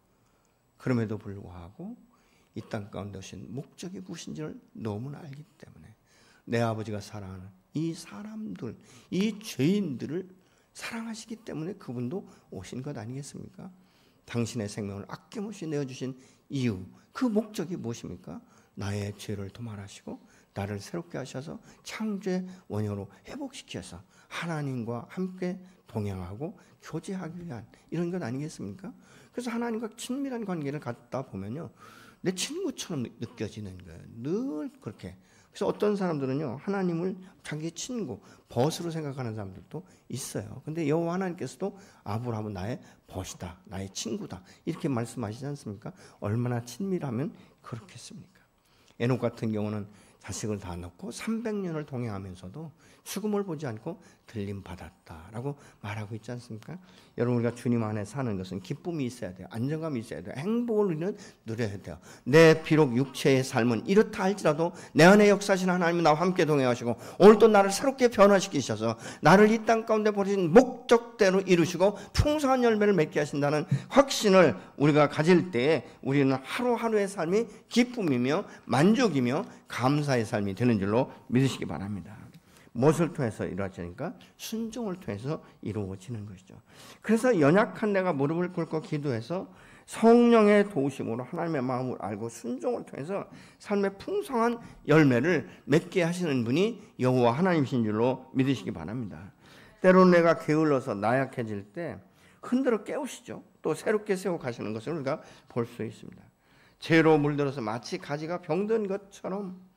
그럼에도 불구하고 이 땅 가운데 오신 목적이 무엇인지를 너무나 알기 때문에 내 아버지가 사랑하는 이 사람들, 이 죄인들을 사랑하시기 때문에 그분도 오신 것 아니겠습니까? 당신의 생명을 아낌없이 내어주신 이유, 그 목적이 무엇입니까? 나의 죄를 도말하시고 나를 새롭게 하셔서 창조의 원형으로 회복시켜서 하나님과 함께 동행하고 교제하기 위한 이런 것 아니겠습니까? 그래서 하나님과 친밀한 관계를 갖다 보면요, 내 친구처럼 느껴지는 거예요. 늘 그렇게. 그래서 어떤 사람들은요, 하나님을 자기의 친구, 벗으로 생각하는 사람들도 있어요. 근데 여호와 하나님께서도 아브라함은 나의 벗이다, 나의 친구다 이렇게 말씀하시지 않습니까? 얼마나 친밀하면 그렇겠습니까? 에녹 같은 경우는 자식을 다 낳고 300년을 동행하면서도 죽음을 보지 않고 들림받았다라고 말하고 있지 않습니까? 여러분, 우리가 주님 안에 사는 것은 기쁨이 있어야 돼요. 안정감이 있어야 돼요. 행복을 우리는 누려야 돼요. 내 비록 육체의 삶은 이렇다 할지라도 내 안에 역사하신 하나님은 나와 함께 동행하시고 오늘 또 나를 새롭게 변화시키셔서 나를 이 땅 가운데 버리신 목적대로 이루시고 풍성한 열매를 맺게 하신다는 확신을 우리가 가질 때에 우리는 하루하루의 삶이 기쁨이며 만족이며 감사의 삶이 되는 줄로 믿으시기 바랍니다. 무엇을 통해서 이루어지니까? 순종을 통해서 이루어지는 것이죠. 그래서 연약한 내가 무릎을 꿇고 기도해서 성령의 도우심으로 하나님의 마음을 알고 순종을 통해서 삶의 풍성한 열매를 맺게 하시는 분이 여호와 하나님이신 줄로 믿으시기 바랍니다. 때로는 내가 게을러서 나약해질 때 흔들어 깨우시죠. 또 새롭게 세워 가시는 것을 우리가 볼 수 있습니다. 죄로 물들어서 마치 가지가 병든 것처럼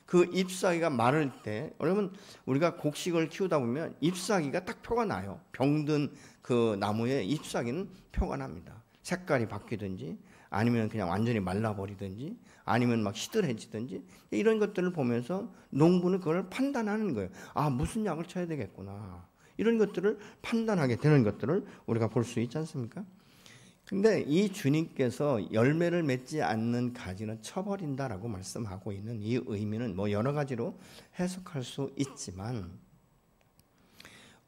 그 잎사귀가 마를 때, 여러분 우리가 곡식을 키우다 보면 잎사귀가 딱 표가 나요. 병든 그 나무의 잎사귀는 표가 납니다. 색깔이 바뀌든지 아니면 그냥 완전히 말라버리든지 아니면 막 시들해지든지 이런 것들을 보면서 농부는 그걸 판단하는 거예요. 아, 무슨 약을 쳐야 되겠구나. 이런 것들을 판단하게 되는 것들을 우리가 볼 수 있지 않습니까? 근데 이 주님께서 열매를 맺지 않는 가지는 쳐버린다라고 말씀하고 있는 이 의미는 뭐 여러 가지로 해석할 수 있지만,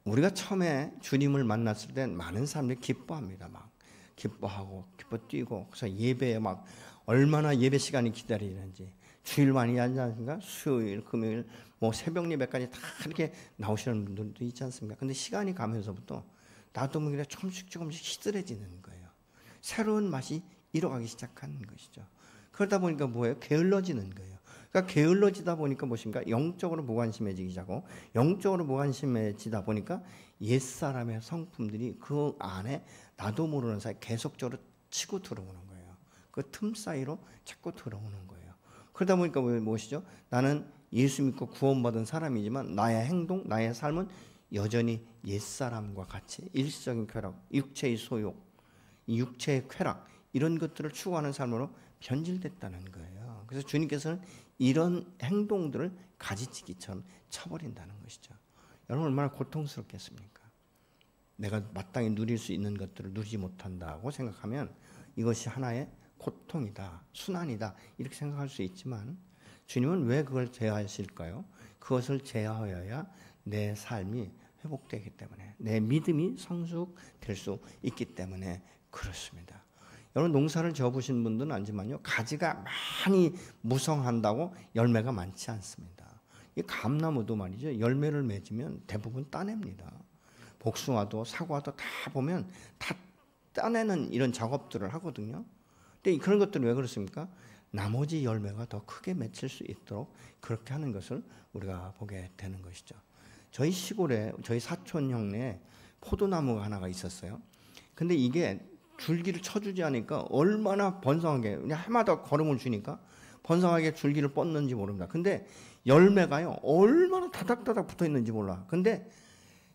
우리가 처음에 주님을 만났을 때 많은 사람들이 기뻐합니다. 막 기뻐하고 기뻐 뛰고, 그래서 예배에 막 얼마나 예배 시간이 기다리는지, 주일 많이 앉아있는가, 수요일 금요일 뭐 새벽 예배까지 다 이렇게 나오시는 분들도 있지 않습니까? 근데 시간이 가면서부터 나도 모르게 조금씩 시들해지는 거예요. 새로운 맛이 잃어가기 시작하는 것이죠. 그러다 보니까 뭐예요? 게을러지는 거예요. 그러니까 게을러지다 보니까 무엇인가? 영적으로 무관심해지기 시작하고, 영적으로 무관심해지다 보니까 옛사람의 성품들이 그 안에 나도 모르는 사이 계속적으로 치고 들어오는 거예요. 그 틈 사이로 자꾸 들어오는 거예요. 그러다 보니까 무엇이죠? 나는 예수 믿고 구원받은 사람이지만 나의 행동, 나의 삶은 여전히 옛사람과 같이 일시적인 쾌락, 육체의 소욕, 육체의 쾌락, 이런 것들을 추구하는 삶으로 변질됐다는 거예요. 그래서 주님께서는 이런 행동들을 가지치기처럼 쳐버린다는 것이죠. 여러분, 얼마나 고통스럽겠습니까? 내가 마땅히 누릴 수 있는 것들을 누리지 못한다고 생각하면 이것이 하나의 고통이다, 순환이다, 이렇게 생각할 수 있지만, 주님은 왜 그걸 제어하실까요? 그것을 제어하여야 내 삶이 회복되기 때문에, 내 믿음이 성숙될 수 있기 때문에 그렇습니다. 여러분, 농사를 지어보신 분들은 알지만요, 가지가 많이 무성한다고 열매가 많지 않습니다. 이 감나무도 말이죠, 열매를 맺으면 대부분 따냅니다. 복숭아도 사과도 다 보면 다 따내는 이런 작업들을 하거든요. 근데 그런 것들은 왜 그렇습니까? 나머지 열매가 더 크게 맺힐 수 있도록 그렇게 하는 것을 우리가 보게 되는 것이죠. 저희 시골에, 저희 사촌 형네에 포도나무가 하나가 있었어요. 근데 이게 줄기를 쳐주지 않으니까 얼마나 번성하게, 그냥 해마다 걸음을 주니까 번성하게 줄기를 뻗는지 모릅니다. 근데 열매가요, 얼마나 다닥다닥 붙어 있는지 몰라. 근데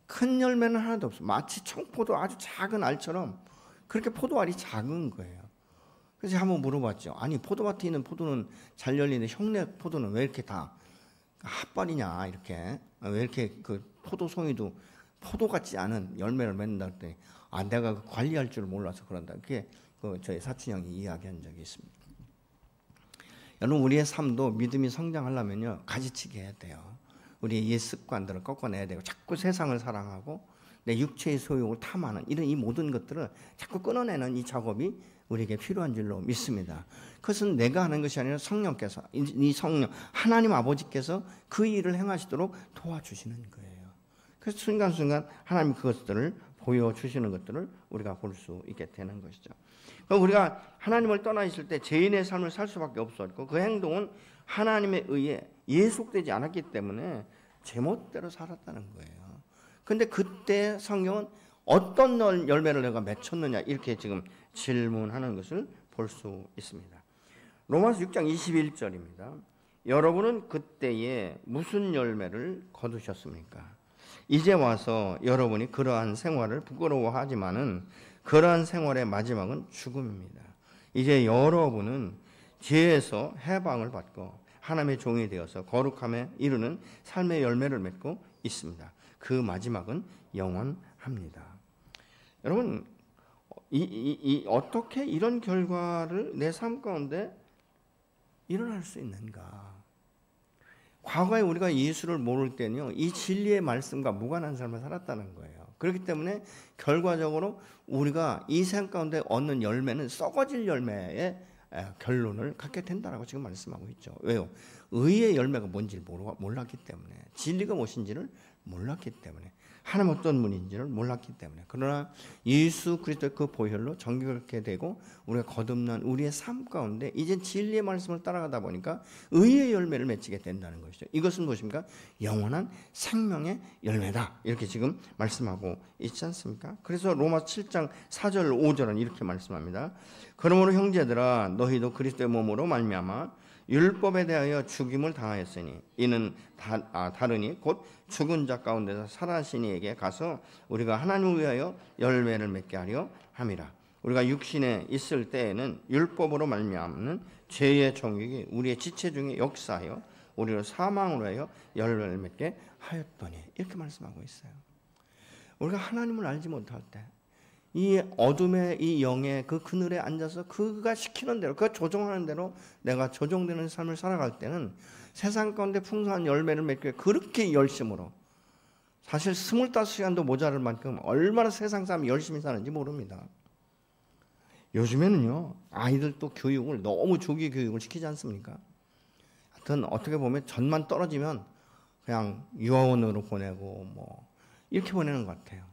큰 열매는 하나도 없어. 마치 청포도 아주 작은 알처럼 그렇게 포도알이 작은 거예요. 그래서 한번 물어봤죠. 아니, 포도밭에 있는 포도는 잘 열리는데 형네 포도는 왜 이렇게 다 핫발이냐, 이렇게. 왜 이렇게 그 포도송이도 포도 같지 않은 열매를 맺는다 그랬더니, 아, 내가 관리할 줄 몰라서 그런다. 그게 저희 사촌 형이 이야기한 적이 있습니다. 여러분, 우리의 삶도 믿음이 성장하려면요, 가지치기 해야 돼요. 우리의 옛 습관들을 꺾어내야 되고, 자꾸 세상을 사랑하고 내 육체의 소욕을 탐하는 이런 이 모든 것들을 자꾸 끊어내는 이 작업이 우리에게 필요한 줄로 믿습니다. 그것은 내가 하는 것이 아니라 성령께서, 이 성령, 하나님 아버지께서 그 일을 행하시도록 도와주시는 거예요. 그래서 순간순간 하나님 그것들을 보여주시는 것들을 우리가 볼 수 있게 되는 것이죠. 우리가 하나님을 떠나 있을 때 죄인의 삶을 살 수밖에 없었고, 그 행동은 하나님에 의해 예속되지 않았기 때문에 제멋대로 살았다는 거예요. 근데 그때 성경은 어떤 열매를 내가 맺혔느냐, 이렇게 지금 질문하는 것을 볼 수 있습니다. 로마서 6장 21절입니다. 여러분은 그때에 무슨 열매를 거두셨습니까? 이제 와서 여러분이 그러한 생활을 부끄러워하지만은 그러한 생활의 마지막은 죽음입니다. 이제 여러분은 죄에서 해방을 받고 하나님의 종이 되어서 거룩함에 이르는 삶의 열매를 맺고 있습니다. 그 마지막은 영원합니다. 여러분, 어떻게 이런 결과를 내 삶 가운데 일어날 수 있는가? 과거에 우리가 예수를 모를 때는요, 이 진리의 말씀과 무관한 삶을 살았다는 거예요. 그렇기 때문에 결과적으로 우리가 이 삶 가운데 얻는 열매는 썩어질 열매의 결론을 갖게 된다라고 지금 말씀하고 있죠. 왜요? 의의 열매가 뭔지를 몰랐기 때문에, 진리가 무엇인지를 몰랐기 때문에, 하나님 어떤 분인지를 몰랐기 때문에. 그러나 예수 그리스도의 그 보혈로 정결케 되고 우리가 거듭난 우리의 삶 가운데 이제 진리의 말씀을 따라가다 보니까 의의 열매를 맺게 된다는 것이죠. 이것은 무엇입니까? 영원한 생명의 열매다, 이렇게 지금 말씀하고 있지 않습니까? 그래서 로마 7장 4절 5절은 이렇게 말씀합니다. 그러므로 형제들아, 너희도 그리스도의 몸으로 말미암아 율법에 대하여 죽임을 당하였으니 이는 다르니 곧 죽은 자 가운데서 살아신 이에게 가서 우리가 하나님을 위하여 열매를 맺게 하려 함이라. 우리가 육신에 있을 때에는 율법으로 말미암는 죄의 정욕이 우리의 지체 중에 역사하여 우리를 사망으로 하여 열매를 맺게 하였더니, 이렇게 말씀하고 있어요. 우리가 하나님을 알지 못할 때 이 어둠의 이 영의 그 그늘에 앉아서 그가 시키는 대로, 그가 조종하는 대로 내가 조종되는 삶을 살아갈 때는 세상 가운데 풍성한 열매를 맺기 위해 그렇게 열심으로, 사실 25시간도 모자랄 만큼 얼마나 세상 사람이 열심히 사는지 모릅니다. 요즘에는요, 아이들도 교육을 너무 조기 교육을 시키지 않습니까? 하여튼 어떻게 보면 전만 떨어지면 그냥 유아원으로 보내고 뭐 이렇게 보내는 것 같아요.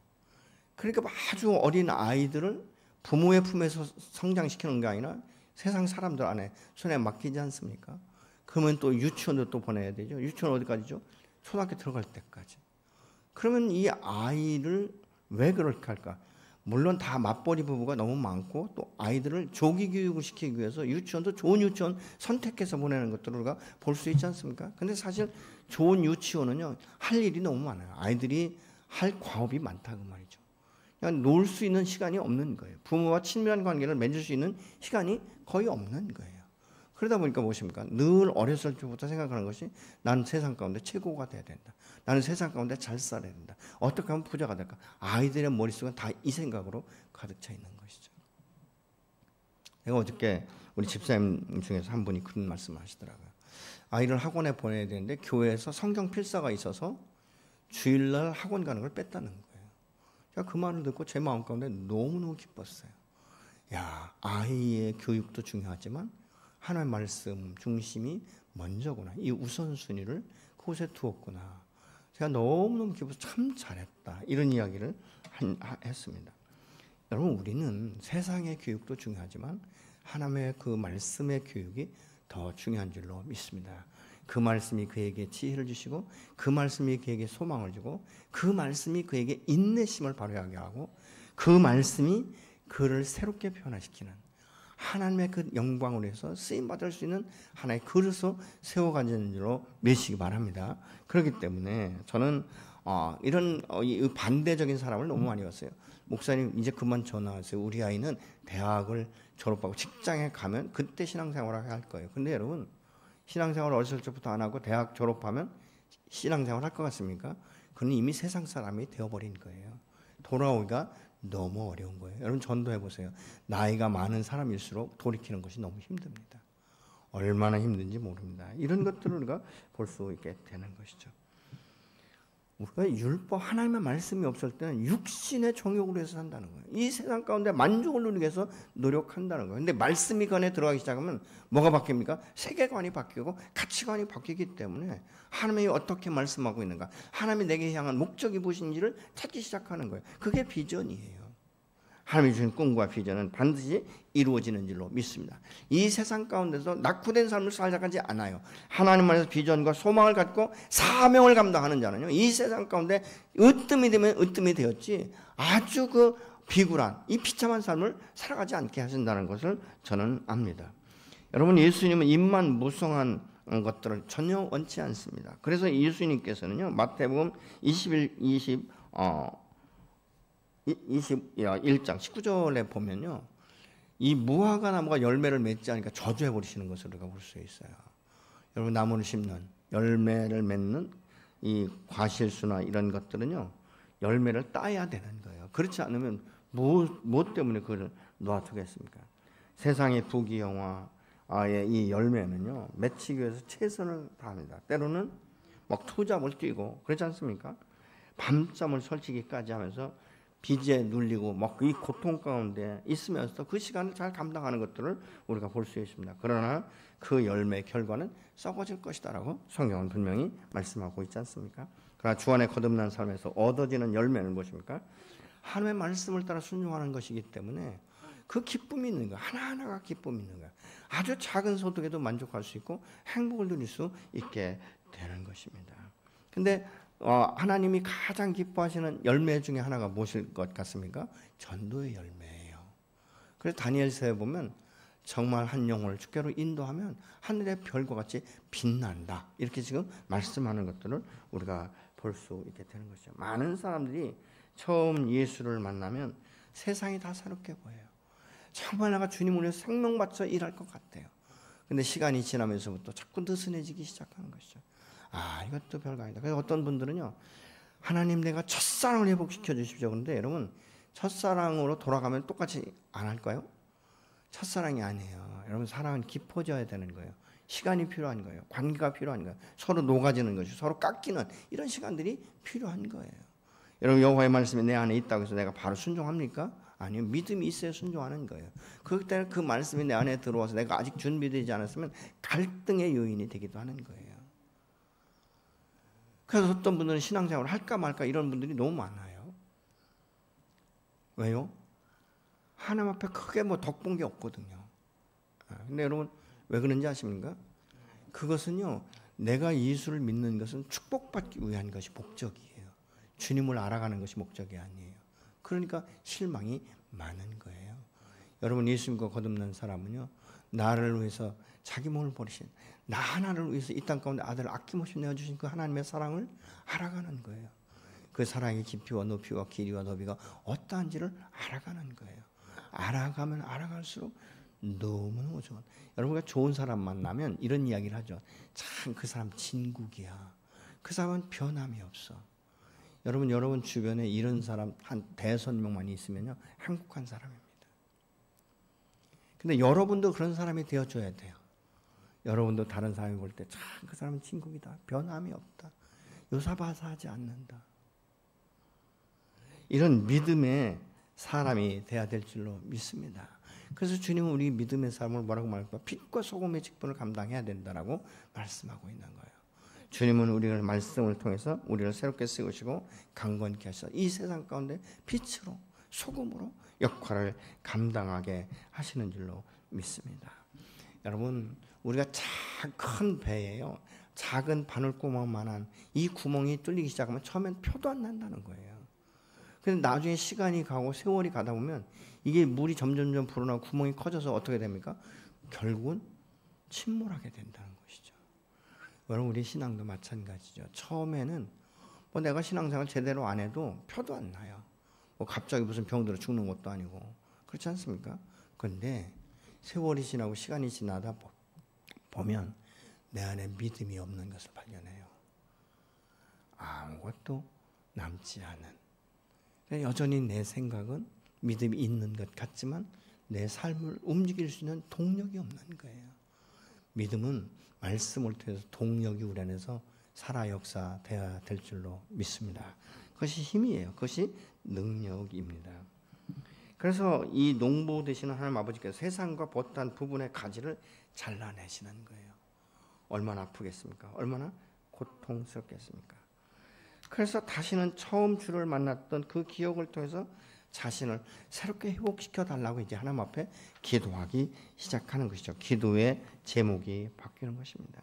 그러니까 아주 어린 아이들을 부모의 품에서 성장시키는 게 아니라 세상 사람들 안에 손에 맡기지 않습니까? 그러면 또 유치원도 또 보내야 되죠. 유치원 어디까지죠? 초등학교 들어갈 때까지. 그러면 이 아이를 왜 그렇게 할까? 물론 다 맞벌이 부부가 너무 많고 또 아이들을 조기 교육을 시키기 위해서 유치원도 좋은 유치원 선택해서 보내는 것들을 우리가 볼 수 있지 않습니까? 근데 사실 좋은 유치원은요, 할 일이 너무 많아요. 아이들이 할 과업이 많다 그 말이죠. 그냥 놀 수 있는 시간이 없는 거예요. 부모와 친밀한 관계를 맺을 수 있는 시간이 거의 없는 거예요. 그러다 보니까 무엇입니까? 늘 어렸을 때부터 생각하는 것이 나는 세상 가운데 최고가 돼야 된다. 나는 세상 가운데 잘 살아야 된다. 어떻게 하면 부자가 될까? 아이들의 머릿속은 다 이 생각으로 가득 차 있는 것이죠. 제가 어저께 우리 집사님 중에서 한 분이 그런 말씀을 하시더라고요. 아이를 학원에 보내야 되는데 교회에서 성경 필사가 있어서 주일날 학원 가는 걸 뺐다는 거예요. 제가 그 말을 듣고 제 마음 가운데 너무너무 기뻤어요. 야, 아이의 교육도 중요하지만 하나님의 말씀 중심이 먼저구나. 이 우선순위를 그곳에 두었구나. 제가 너무너무 기뻐서 참 잘했다. 이런 이야기를 했습니다. 여러분, 우리는 세상의 교육도 중요하지만 하나님의 그 말씀의 교육이 더 중요한 줄로 믿습니다. 그 말씀이 그에게 지혜를 주시고 그 말씀이 그에게 소망을 주고 그 말씀이 그에게 인내심을 발휘하게 하고 그 말씀이 그를 새롭게 변화시키는 하나님의 그 영광을 위해서 쓰임받을 수 있는 하나의 그릇으로 세워가는 줄로 믿으시기 바랍니다. 그렇기 때문에 저는 이런 반대적인 사람을 너무 많이 봤어요. 목사님 이제 그만 전화하세요. 우리 아이는 대학을 졸업하고 직장에 가면 그때 신앙생활을 할 거예요. 근데 여러분, 신앙생활을 어렸을 때부터 안 하고 대학 졸업하면 신앙생활 할 것 같습니까? 그는 이미 세상 사람이 되어버린 거예요. 돌아오기가 너무 어려운 거예요. 여러분 전도해 보세요. 나이가 많은 사람일수록 돌이키는 것이 너무 힘듭니다. 얼마나 힘든지 모릅니다. 이런 것들을 우리가 볼 수 있게 되는 것이죠. 우리가 율법 하나님의 말씀이 없을 때는 육신의 정욕으로 해서 산다는 거예요. 이 세상 가운데 만족을 누리기 위해서 노력한다는 거예요. 근데 말씀이 그 안에 들어가기 시작하면 뭐가 바뀝니까? 세계관이 바뀌고 가치관이 바뀌기 때문에 하나님이 어떻게 말씀하고 있는가, 하나님이 내게 향한 목적이 무엇인지를 찾기 시작하는 거예요. 그게 비전이에요. 하나님이 주신 꿈과 비전은 반드시 이루어지는 줄로 믿습니다. 이 세상 가운데서 낙후된 삶을 살아가지 않아요. 하나님 안에서 비전과 소망을 갖고 사명을 감당하는 자는요, 이 세상 가운데 으뜸이 되면 으뜸이 되었지 아주 그 비굴한 이 비참한 삶을 살아가지 않게 하신다는 것을 저는 압니다. 여러분, 예수님은 입만 무성한 것들을 전혀 원치 않습니다. 그래서 예수님께서는요, 마태복음 21장 19절에 보면요, 이 무화과 나무가 열매를 맺지 않으니까 저주해 버리시는 것을 우리가 볼 수 있어요. 여러분, 나무를 심는 열매를 맺는 이 과실수나 이런 것들은요, 열매를 따야 되는 거예요. 그렇지 않으면 무엇 때문에 그걸 놔두겠습니까? 세상의 부귀영화의 이 열매는요, 맺히기 위해서 최선을 다합니다. 때로는 막 투잡을 뛰고 그렇지 않습니까? 밤잠을 설치기까지 하면서 빚에 눌리고 막 이 고통 가운데 있으면서 그 시간을 잘 감당하는 것들을 우리가 볼 수 있습니다. 그러나 그 열매의 결과는 썩어질 것이다라고 성경은 분명히 말씀하고 있지 않습니까? 그러나 주 안에 거듭난 삶에서 얻어지는 열매는 무엇입니까? 하나님의 말씀을 따라 순종하는 것이기 때문에 그 기쁨이 있는 거야. 하나하나가 기쁨이 있는 거야. 아주 작은 소득에도 만족할 수 있고 행복을 누릴 수 있게 되는 것입니다. 근데 하나님이 가장 기뻐하시는 열매 중에 하나가 무엇일 것 같습니까? 전도의 열매예요. 그래서 다니엘서에 보면 정말 한 영혼을 주께로 인도하면 하늘의 별과 같이 빛난다. 이렇게 지금 말씀하는 것들을 우리가 볼 수 있게 되는 것이죠. 많은 사람들이 처음 예수를 만나면 세상이 다 새롭게 보여요. 정말 내가 주님을 위해서 생명 바쳐 일할 것 같아요. 근데 시간이 지나면서부터 자꾸 느슨해지기 시작하는 것이죠. 아, 이것도 별거 아니다. 그래서 어떤 분들은요, 하나님 내가 첫사랑을 회복시켜 주십시오. 그런데 여러분, 첫사랑으로 돌아가면 똑같이 안 할까요? 첫사랑이 아니에요. 여러분, 사랑은 깊어져야 되는 거예요. 시간이 필요한 거예요. 관계가 필요한 거예요. 서로 녹아지는 것이, 서로 깎이는 이런 시간들이 필요한 거예요. 여러분, 여호와의 말씀이 내 안에 있다고 해서 내가 바로 순종합니까? 아니요. 믿음이 있어야 순종하는 거예요. 그때 그 말씀이 내 안에 들어와서 내가 아직 준비되지 않았으면 갈등의 요인이 되기도 하는 거예요. 그래서 어떤 분들은 신앙생활을 할까 말까 이런 분들이 너무 많아요. 왜요? 하나님 앞에 크게 뭐 덕본 게 없거든요. 근데 여러분 왜 그런지 아십니까? 그것은요, 내가 예수를 믿는 것은 축복받기 위한 것이 목적이에요. 주님을 알아가는 것이 목적이 아니에요. 그러니까 실망이 많은 거예요. 여러분, 예수님과 거듭난 사람은요, 나를 위해서 자기 몸을 버리신, 나 하나를 위해서 이 땅 가운데 아들을 아낌없이 내어주신 그 하나님의 사랑을 알아가는 거예요. 그 사랑의 깊이와 높이와 길이와 너비가 어떠한지를 알아가는 거예요. 알아가면 알아갈수록 너무너무 좋은, 여러분과 좋은 사람 만나면 이런 이야기를 하죠. 참 그 사람 진국이야. 그 사람은 변함이 없어. 여러분 주변에 이런 사람 한 대여섯 명만 있으면요, 행복한 사람입니다. 근데 여러분도 그런 사람이 되어줘야 돼요. 여러분도 다른 사람이 볼 때 참 그 사람은 진국이다. 변함이 없다. 요사바사하지 않는다. 이런 믿음의 사람이 돼야 될 줄로 믿습니다. 그래서 주님은 우리 믿음의 삶을 뭐라고 말할까? 빛과 소금의 직분을 감당해야 된다라고 말씀하고 있는 거예요. 주님은 우리를 말씀을 통해서 우리를 새롭게 세우시고 강건케 하셔서 이 세상 가운데 빛으로 소금으로 역할을 감당하게 하시는 줄로 믿습니다. 여러분, 우리가 큰 배에요, 작은 바늘구멍만한 이 구멍이 뚫리기 시작하면 처음엔 표도 안 난다는 거예요. 근데 나중에 시간이 가고 세월이 가다 보면 이게 물이 점점점 불어나고 구멍이 커져서 어떻게 됩니까? 결국은 침몰하게 된다는 것이죠. 여러분, 우리 신앙도 마찬가지죠. 처음에는 뭐 내가 신앙생활 제대로 안 해도 표도 안 나요. 뭐 갑자기 무슨 병들어 죽는 것도 아니고, 그렇지 않습니까? 그런데 세월이 지나고 시간이 지나다 보면 내 안에 믿음이 없는 것을 발견해요. 아무것도 남지 않은, 여전히 내 생각은 믿음이 있는 것 같지만 내 삶을 움직일 수 있는 동력이 없는 거예요. 믿음은 말씀을 통해서 동력이 우리 안에서 살아 역사되어야 될 줄로 믿습니다. 그것이 힘이에요. 그것이 능력입니다. 그래서 이 농부 되시는 하나님 아버지께서 세상과 벗단 부분의 가지를 잘라내시는 거예요. 얼마나 아프겠습니까? 얼마나 고통스럽겠습니까? 그래서 다시는 처음 주를 만났던 그 기억을 통해서 자신을 새롭게 회복시켜 달라고 이제 하나님 앞에 기도하기 시작하는 것이죠. 기도의 제목이 바뀌는 것입니다.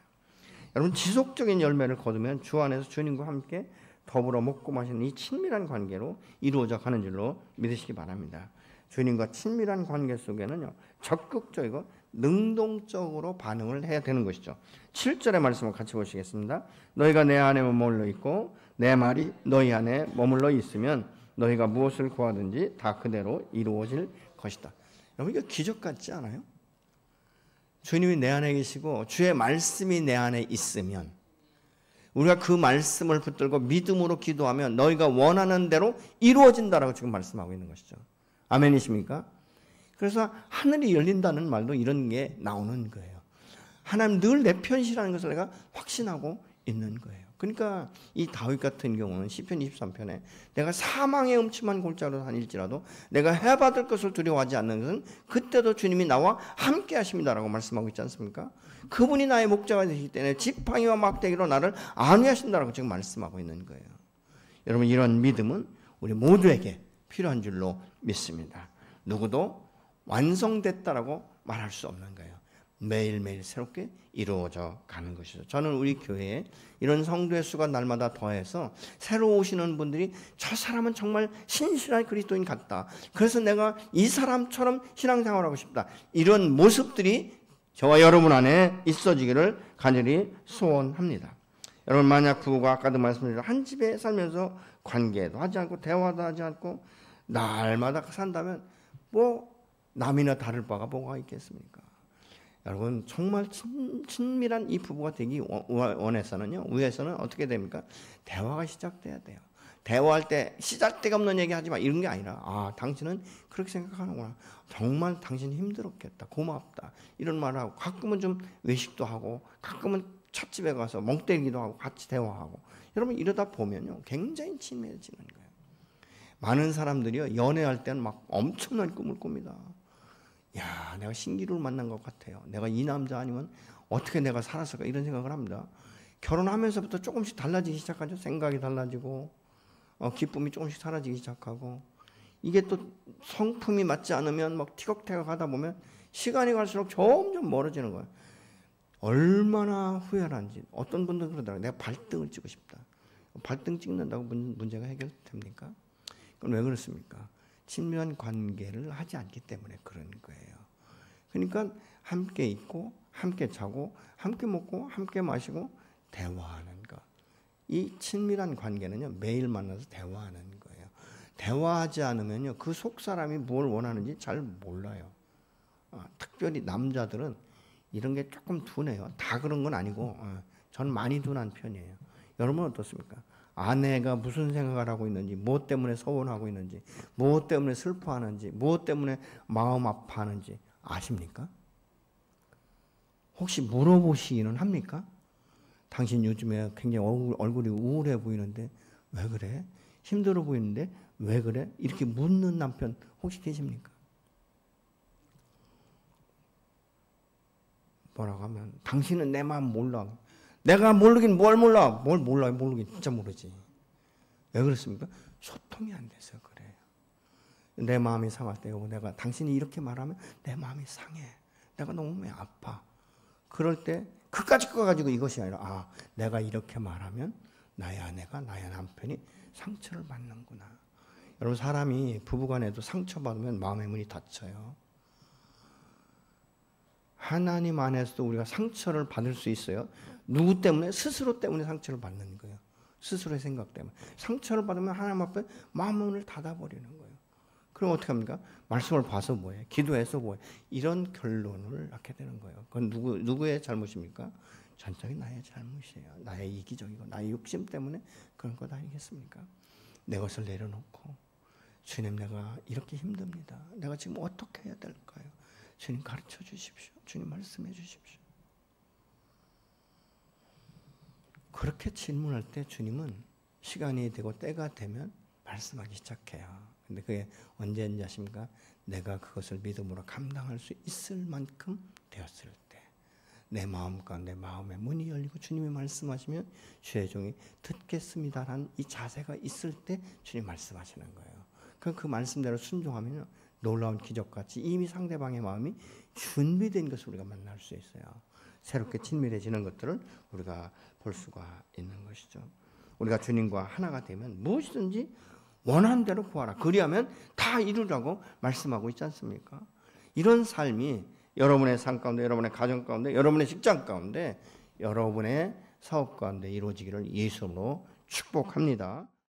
여러분, 지속적인 열매를 거두면 주 안에서 주님과 함께 더불어 먹고 마시는 이 친밀한 관계로 이루어져 가는 줄로 믿으시기 바랍니다. 주님과 친밀한 관계 속에는요, 적극적이고 능동적으로 반응을 해야 되는 것이죠. 7절의 말씀을 같이 보시겠습니다. 너희가 내 안에 머물러 있고 내 말이 너희 안에 머물러 있으면 너희가 무엇을 구하든지 다 그대로 이루어질 것이다. 여러분, 이거 기적 같지 않아요? 주님이 내 안에 계시고 주의 말씀이 내 안에 있으면 우리가 그 말씀을 붙들고 믿음으로 기도하면 너희가 원하는 대로 이루어진다라고 지금 말씀하고 있는 것이죠. 아멘이십니까? 그래서 하늘이 열린다는 말도 이런 게 나오는 거예요. 하나님 늘 내 편이시라는 것을 내가 확신하고 있는 거예요. 그러니까 이 다윗 같은 경우는 시편 23편에 내가 사망의 음침한 골짜기로 다닐지라도 내가 해받을 것을 두려워하지 않는 것은 그때도 주님이 나와 함께 하십니다라고 말씀하고 있지 않습니까? 그분이 나의 목자가 되시기 때문에 지팡이와 막대기로 나를 안위하신다라고 지금 말씀하고 있는 거예요. 여러분, 이런 믿음은 우리 모두에게 필요한 줄로 믿습니다. 누구도 완성됐다라고 말할 수 없는 거예요. 매일매일 새롭게 이루어져 가는 것이죠. 저는 우리 교회에 이런 성도의 수가 날마다 더해서 새로 오시는 분들이 저 사람은 정말 신실한 그리스도인 같다. 그래서 내가 이 사람처럼 신앙생활하고 싶다. 이런 모습들이 저와 여러분 안에 있어지기를 간절히 소원합니다. 여러분, 만약 부부가 아까도 말씀드린 한 집에 살면서 관계도 하지 않고 대화도 하지 않고 날마다 산다면 뭐 남이나 다를 바가 뭐가 있겠습니까? 여러분 정말 친밀한 이 부부가 되기 원해서는요, 위해서는 어떻게 됩니까? 대화가 시작돼야 돼요. 대화할 때 시작대가 없는 얘기 하지 마 이런 게 아니라 당신은 그렇게 생각하는구나. 정말 당신이 힘들었겠다. 고맙다. 이런 말을 하고 가끔은 좀 외식도 하고 가끔은 찻집에 가서 멍 때리기도 하고 같이 대화하고 여러분 이러다 보면요 굉장히 친밀해지는 거예요. 많은 사람들이요 연애할 때는 막 엄청난 꿈을 꿉니다. 야, 내가 신기루를 만난 것 같아요. 내가 이 남자 아니면 어떻게 내가 살았을까 이런 생각을 합니다. 결혼하면서부터 조금씩 달라지기 시작하죠. 생각이 달라지고 기쁨이 조금씩 사라지기 시작하고 이게 또 성품이 맞지 않으면 막 티격태격 하다 보면 시간이 갈수록 점점 멀어지는 거예요. 얼마나 후회하는지. 어떤 분들은 그러더라고요. 내가 발등을 찍고 싶다. 발등 찍는다고 문제가 해결됩니까? 그건 왜 그렇습니까? 친밀한 관계를 하지 않기 때문에 그런 거예요. 그러니까 함께 있고 함께 자고 함께 먹고 함께 마시고 대화하는 것. 이 친밀한 관계는요 매일 만나서 대화하는 거예요. 대화하지 않으면요 그 속 사람이 뭘 원하는지 잘 몰라요. 특별히 남자들은 이런 게 조금 둔해요. 다 그런 건 아니고 저는 많이 둔한 편이에요. 여러분은 어떻습니까? 아내가 무슨 생각을 하고 있는지, 무엇 때문에 서운하고 있는지, 무엇 때문에 슬퍼하는지, 무엇 때문에 마음 아파하는지 아십니까? 혹시 물어보시기는 합니까? 당신 요즘에 굉장히 얼굴이 우울해 보이는데 왜 그래? 힘들어 보이는데 왜 그래? 이렇게 묻는 남편 혹시 계십니까? 뭐라고 하면 당신은 내 마음 몰라. 내가 모르긴 뭘 몰라. 뭘 몰라. 모르긴 진짜 모르지. 왜 그렇습니까? 소통이 안 돼서 그래요. 내 마음이 상할 때 내가 당신이 이렇게 말하면 내 마음이 상해. 내가 너무 아파. 그럴 때 그까짓 거 가지고 이것이 아니라 내가 이렇게 말하면 나의 아내가 나의 남편이 상처를 받는구나. 여러분 사람이 부부간에도 상처받으면 마음의 문이 닫혀요. 하나님 안에서도 우리가 상처를 받을 수 있어요. 누구 때문에? 스스로 때문에 상처를 받는 거예요. 스스로의 생각 때문에. 상처를 받으면 하나님 앞에 마음의 문을 닫아버리는 거예요. 그럼 어떻게 합니까? 말씀을 봐서 뭐해? 기도해서 뭐해? 이런 결론을 낳게 되는 거예요. 그건 누구의 잘못입니까? 전적이 나의 잘못이에요. 나의 이기적이고 나의 욕심 때문에 그런 것 아니겠습니까? 내 것을 내려놓고 주님 내가 이렇게 힘듭니다. 내가 지금 어떻게 해야 될까요? 주님 가르쳐 주십시오. 주님 말씀해 주십시오. 그렇게 질문할 때 주님은 시간이 되고 때가 되면 말씀하기 시작해요. 근데 그게 언제인지 아십니까? 내가 그것을 믿음으로 감당할 수 있을 만큼 되었을 때 내 마음 가운데 마음의 문이 열리고 주님이 말씀하시면 주의 종이 듣겠습니다라는 이 자세가 있을 때 주님 말씀하시는 거예요. 그 말씀대로 순종하면 놀라운 기적같이 이미 상대방의 마음이 준비된 것을 우리가 만날 수 있어요. 새롭게 친밀해지는 것들을 우리가 볼 수가 있는 것이죠. 우리가 주님과 하나가 되면 무엇이든지 원하는 대로 구하라. 그리하면 다 이루라고 말씀하고 있지 않습니까? 이런 삶이 여러분의 삶 가운데, 여러분의 가정 가운데, 여러분의 직장 가운데, 여러분의 사업 가운데 이루어지기를 예수로 축복합니다.